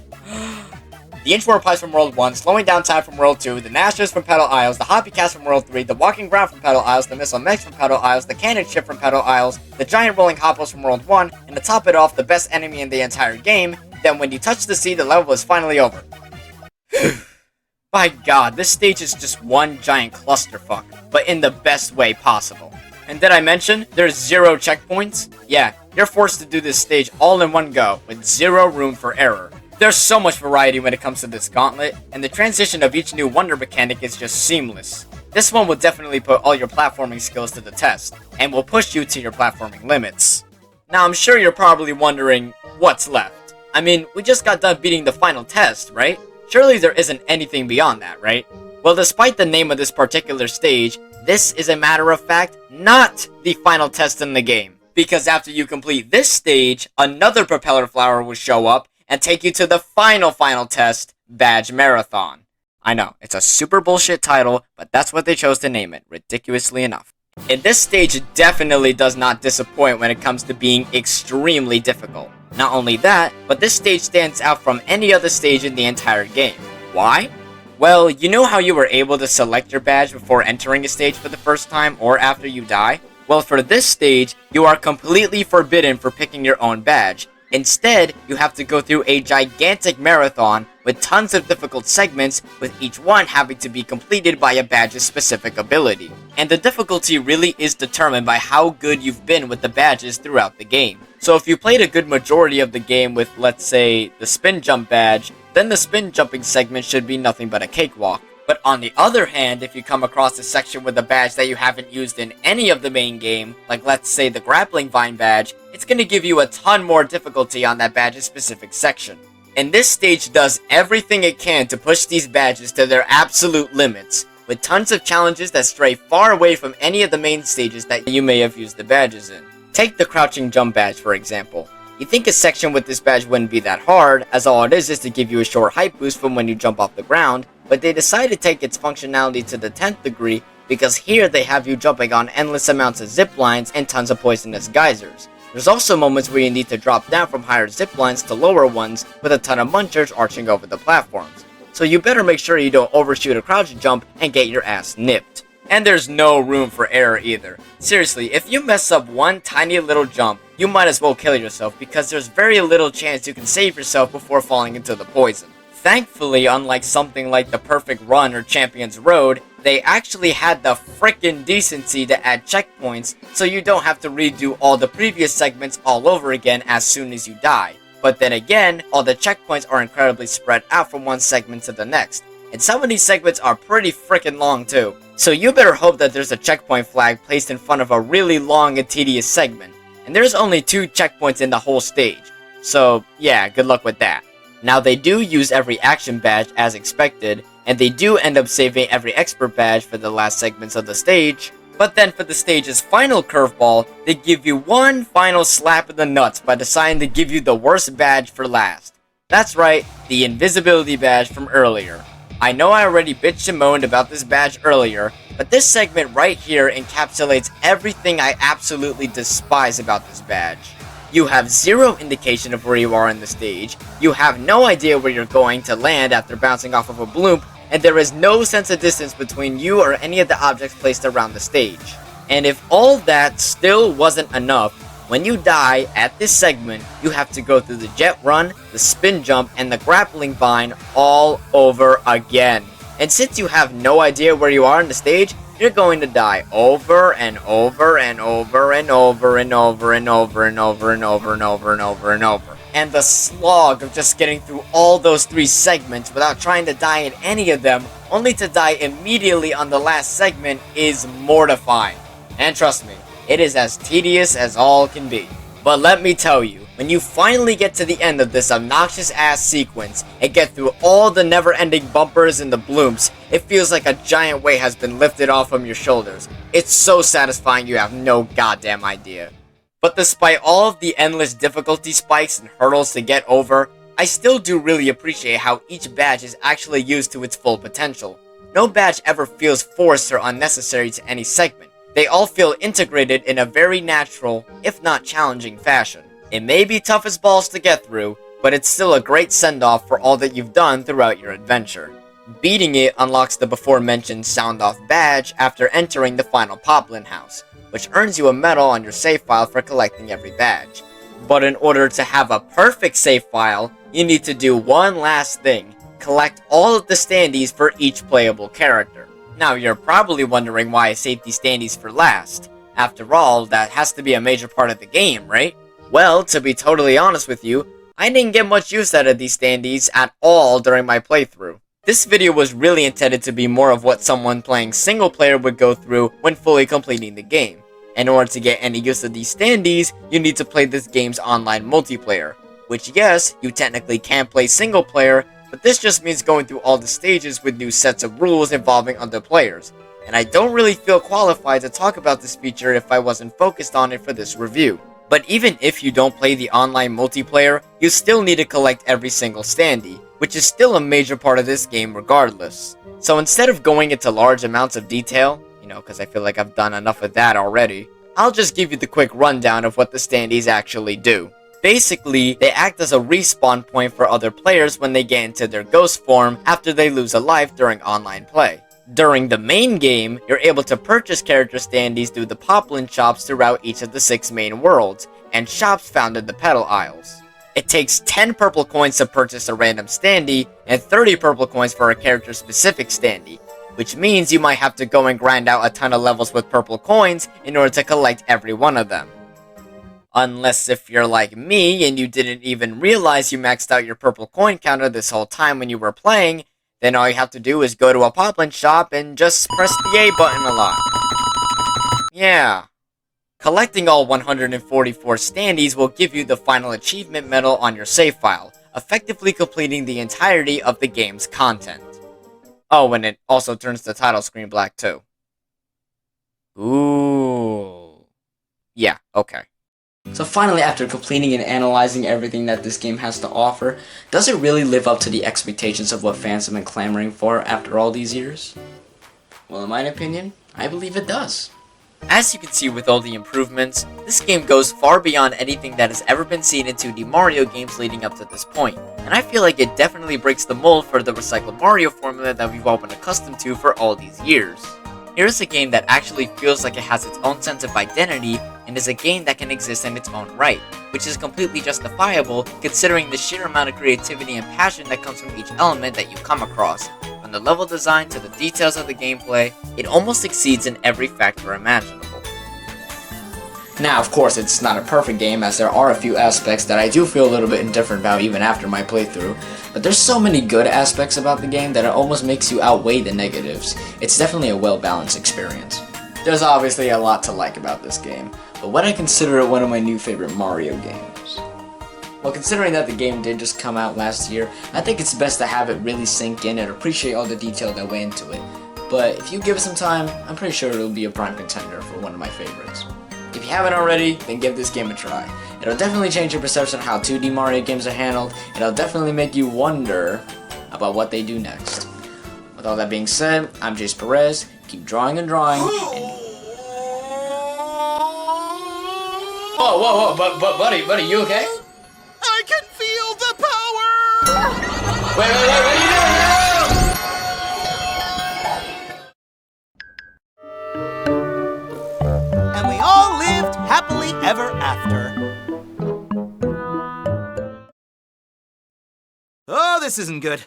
the Inchworm Pies from World 1, Slowing Down Time from World 2, the Nashers from Petal Isles, the Hoppy Cast from World 3, the Walking Ground from Petal Isles, the Missile Megs from Petal Isles, the Cannon Ship from Petal Isles, the Giant Rolling Hoppos from World 1, and to top it off, the best enemy in the entire game. Then when you touch the sea, the level is finally over. By God, this stage is just one giant clusterfuck, but in the best way possible. And did I mention, there's 0 checkpoints? Yeah, you're forced to do this stage all in one go, with 0 room for error. There's so much variety when it comes to this gauntlet, and the transition of each new Wonder mechanic is just seamless. This one will definitely put all your platforming skills to the test, and will push you to your platforming limits. Now I'm sure you're probably wondering, what's left? I mean, we just got done beating the final test, right? Surely there isn't anything beyond that, right? Well, despite the name of this particular stage, this is a matter of fact not the final test in the game. Because after you complete this stage, another propeller flower will show up and take you to the final test, Badge Marathon. I know, it's a super bullshit title, but that's what they chose to name it, ridiculously enough. And this stage definitely does not disappoint when it comes to being extremely difficult. Not only that, but this stage stands out from any other stage in the entire game. Why? Well, you know how you were able to select your badge before entering a stage for the first time or after you die? Well, for this stage, you are completely forbidden for picking your own badge. Instead, you have to go through a gigantic marathon with tons of difficult segments, with each one having to be completed by a badge's specific ability. And the difficulty really is determined by how good you've been with the badges throughout the game. So if you played a good majority of the game with, let's say, the spin jump badge, then the spin jumping segment should be nothing but a cakewalk. But on the other hand, if you come across a section with a badge that you haven't used in any of the main game, like let's say the grappling vine badge, it's going to give you a ton more difficulty on that badge's specific section. And this stage does everything it can to push these badges to their absolute limits, with tons of challenges that stray far away from any of the main stages that you may have used the badges in. Take the crouching jump badge for example. You'd think a section with this badge wouldn't be that hard, as all it is to give you a short height boost from when you jump off the ground, but they decided to take its functionality to the 10th degree because here they have you jumping on endless amounts of zip lines and tons of poisonous geysers. There's also moments where you need to drop down from higher zip lines to lower ones with a ton of munchers arching over the platforms. So you better make sure you don't overshoot a crouch jump and get your ass nipped. And there's no room for error either. Seriously, if you mess up one tiny little jump, you might as well kill yourself because there's very little chance you can save yourself before falling into the poison. Thankfully, unlike something like the Perfect Run or Champion's Road, they actually had the frickin' decency to add checkpoints so you don't have to redo all the previous segments all over again as soon as you die. But then again, all the checkpoints are incredibly spread out from one segment to the next. And some of these segments are pretty frickin' long too. So you better hope that there's a checkpoint flag placed in front of a really long and tedious segment. And there's only 2 checkpoints in the whole stage. So yeah, good luck with that. Now they do use every action badge as expected, and they do end up saving every expert badge for the last segments of the stage. But then for the stage's final curveball, they give you one final slap in the nuts by deciding to give you the worst badge for last. That's right, the invisibility badge from earlier. I know I already bitched and moaned about this badge earlier, but this segment right here encapsulates everything I absolutely despise about this badge. You have 0 indication of where you are in the stage, you have no idea where you're going to land after bouncing off of a bloop, and there is no sense of distance between you or any of the objects placed around the stage. And if all that still wasn't enough, When you die at this segment, you have to go through the jet run, the spin jump, and the grappling vine all over again. And since you have no idea where you are on the stage, you're going to die over and over and over and over and over and over and over and over and over and over and over. And the slog of just getting through all those 3 segments without trying to die in any of them, only to die immediately on the last segment, is mortifying. And trust me, it is as tedious as all can be. But let me tell you, when you finally get to the end of this obnoxious ass sequence and get through all the never-ending bumpers and the blooms, it feels like a giant weight has been lifted off from your shoulders. It's so satisfying you have no goddamn idea. But despite all of the endless difficulty spikes and hurdles to get over, I still do really appreciate how each badge is actually used to its full potential. No badge ever feels forced or unnecessary to any segment. They all feel integrated in a very natural, if not challenging fashion. It may be tough as balls to get through, but it's still a great send-off for all that you've done throughout your adventure. Beating it unlocks the before-mentioned sound-off badge after entering the final Poplin house, which earns you a medal on your save file for collecting every badge. But in order to have a perfect save file, you need to do one last thing: collect all of the standees for each playable character. Now you're probably wondering why I saved these standees for last. After all, that has to be a major part of the game, right? Well, to be totally honest with you, I didn't get much use out of these standees at all during my playthrough. This video was really intended to be more of what someone playing single player would go through when fully completing the game. In order to get any use of these standees, you need to play this game's online multiplayer. Which yes, you technically can play single player, but this just means going through all the stages with new sets of rules involving other players. And I don't really feel qualified to talk about this feature if I wasn't focused on it for this review. But even if you don't play the online multiplayer, you still need to collect every single standee, which is still a major part of this game regardless. So instead of going into large amounts of detail, because I feel like I've done enough of that already, I'll just give you the quick rundown of what the standees actually do. Basically, they act as a respawn point for other players when they get into their ghost form after they lose a life during online play. During the main game, you're able to purchase character standees through the Poplin shops throughout each of the 6 main worlds, and shops found in the Petal Isles. It takes 10 purple coins to purchase a random standee, and 30 purple coins for a character-specific standee, which means you might have to go and grind out a ton of levels with purple coins in order to collect every one of them. Unless if you're like me and you didn't even realize you maxed out your purple coin counter this whole time when you were playing, then all you have to do is go to a Poplin shop and just press the A button a lot. Yeah. Collecting all 144 standees will give you the final achievement medal on your save file, effectively completing the entirety of the game's content. Oh, and it also turns the title screen black too. Ooh. Yeah, okay. So finally, after completing and analyzing everything that this game has to offer, does it really live up to the expectations of what fans have been clamoring for after all these years? Well, in my opinion, I believe it does. As you can see with all the improvements, this game goes far beyond anything that has ever been seen in 2D Mario games leading up to this point, and I feel like it definitely breaks the mold for the recycled Mario formula that we've all been accustomed to for all these years. Here's a game that actually feels like it has its own sense of identity and is a game that can exist in its own right, which is completely justifiable considering the sheer amount of creativity and passion that comes from each element that you come across. From the level design to the details of the gameplay, it almost exceeds in every factor imaginable. Now, of course, it's not a perfect game, as there are a few aspects that I do feel a little bit indifferent about even after my playthrough, but there's so many good aspects about the game that it almost makes you outweigh the negatives. It's definitely a well-balanced experience. There's obviously a lot to like about this game, but would I consider it one of my new favorite Mario games? Well, considering that the game did just come out last year, I think it's best to have it really sink in and appreciate all the detail that went into it. But if you give it some time, I'm pretty sure it'll be a prime contender for one of my favorites. If you haven't already, then give this game a try. It'll definitely change your perception of how 2D Mario games are handled, and it'll definitely make you wonder about what they do next. With all that being said, I'm Jace Perez. Keep drawing and drawing. Whoa, buddy, you okay? I can feel the power! Wait, what are you doing? And we all lived happily happily ever after. Oh, this isn't good.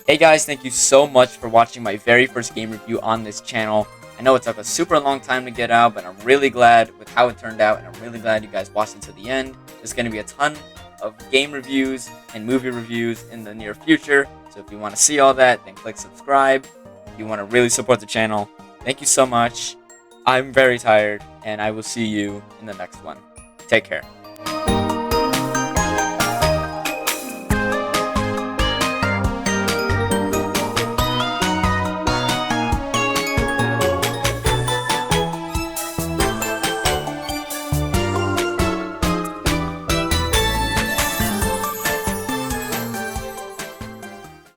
Hey guys, thank you so much for watching my very first game review on this channel. I know it took a super long time to get out, but I'm really glad with how it turned out, and I'm really glad you guys watched it to the end. There's going to be a ton of game reviews and movie reviews in the near future, so if you want to see all that, then click subscribe. If you want to really support the channel, thank you so much. I'm very tired, and I will see you in the next one. Take care.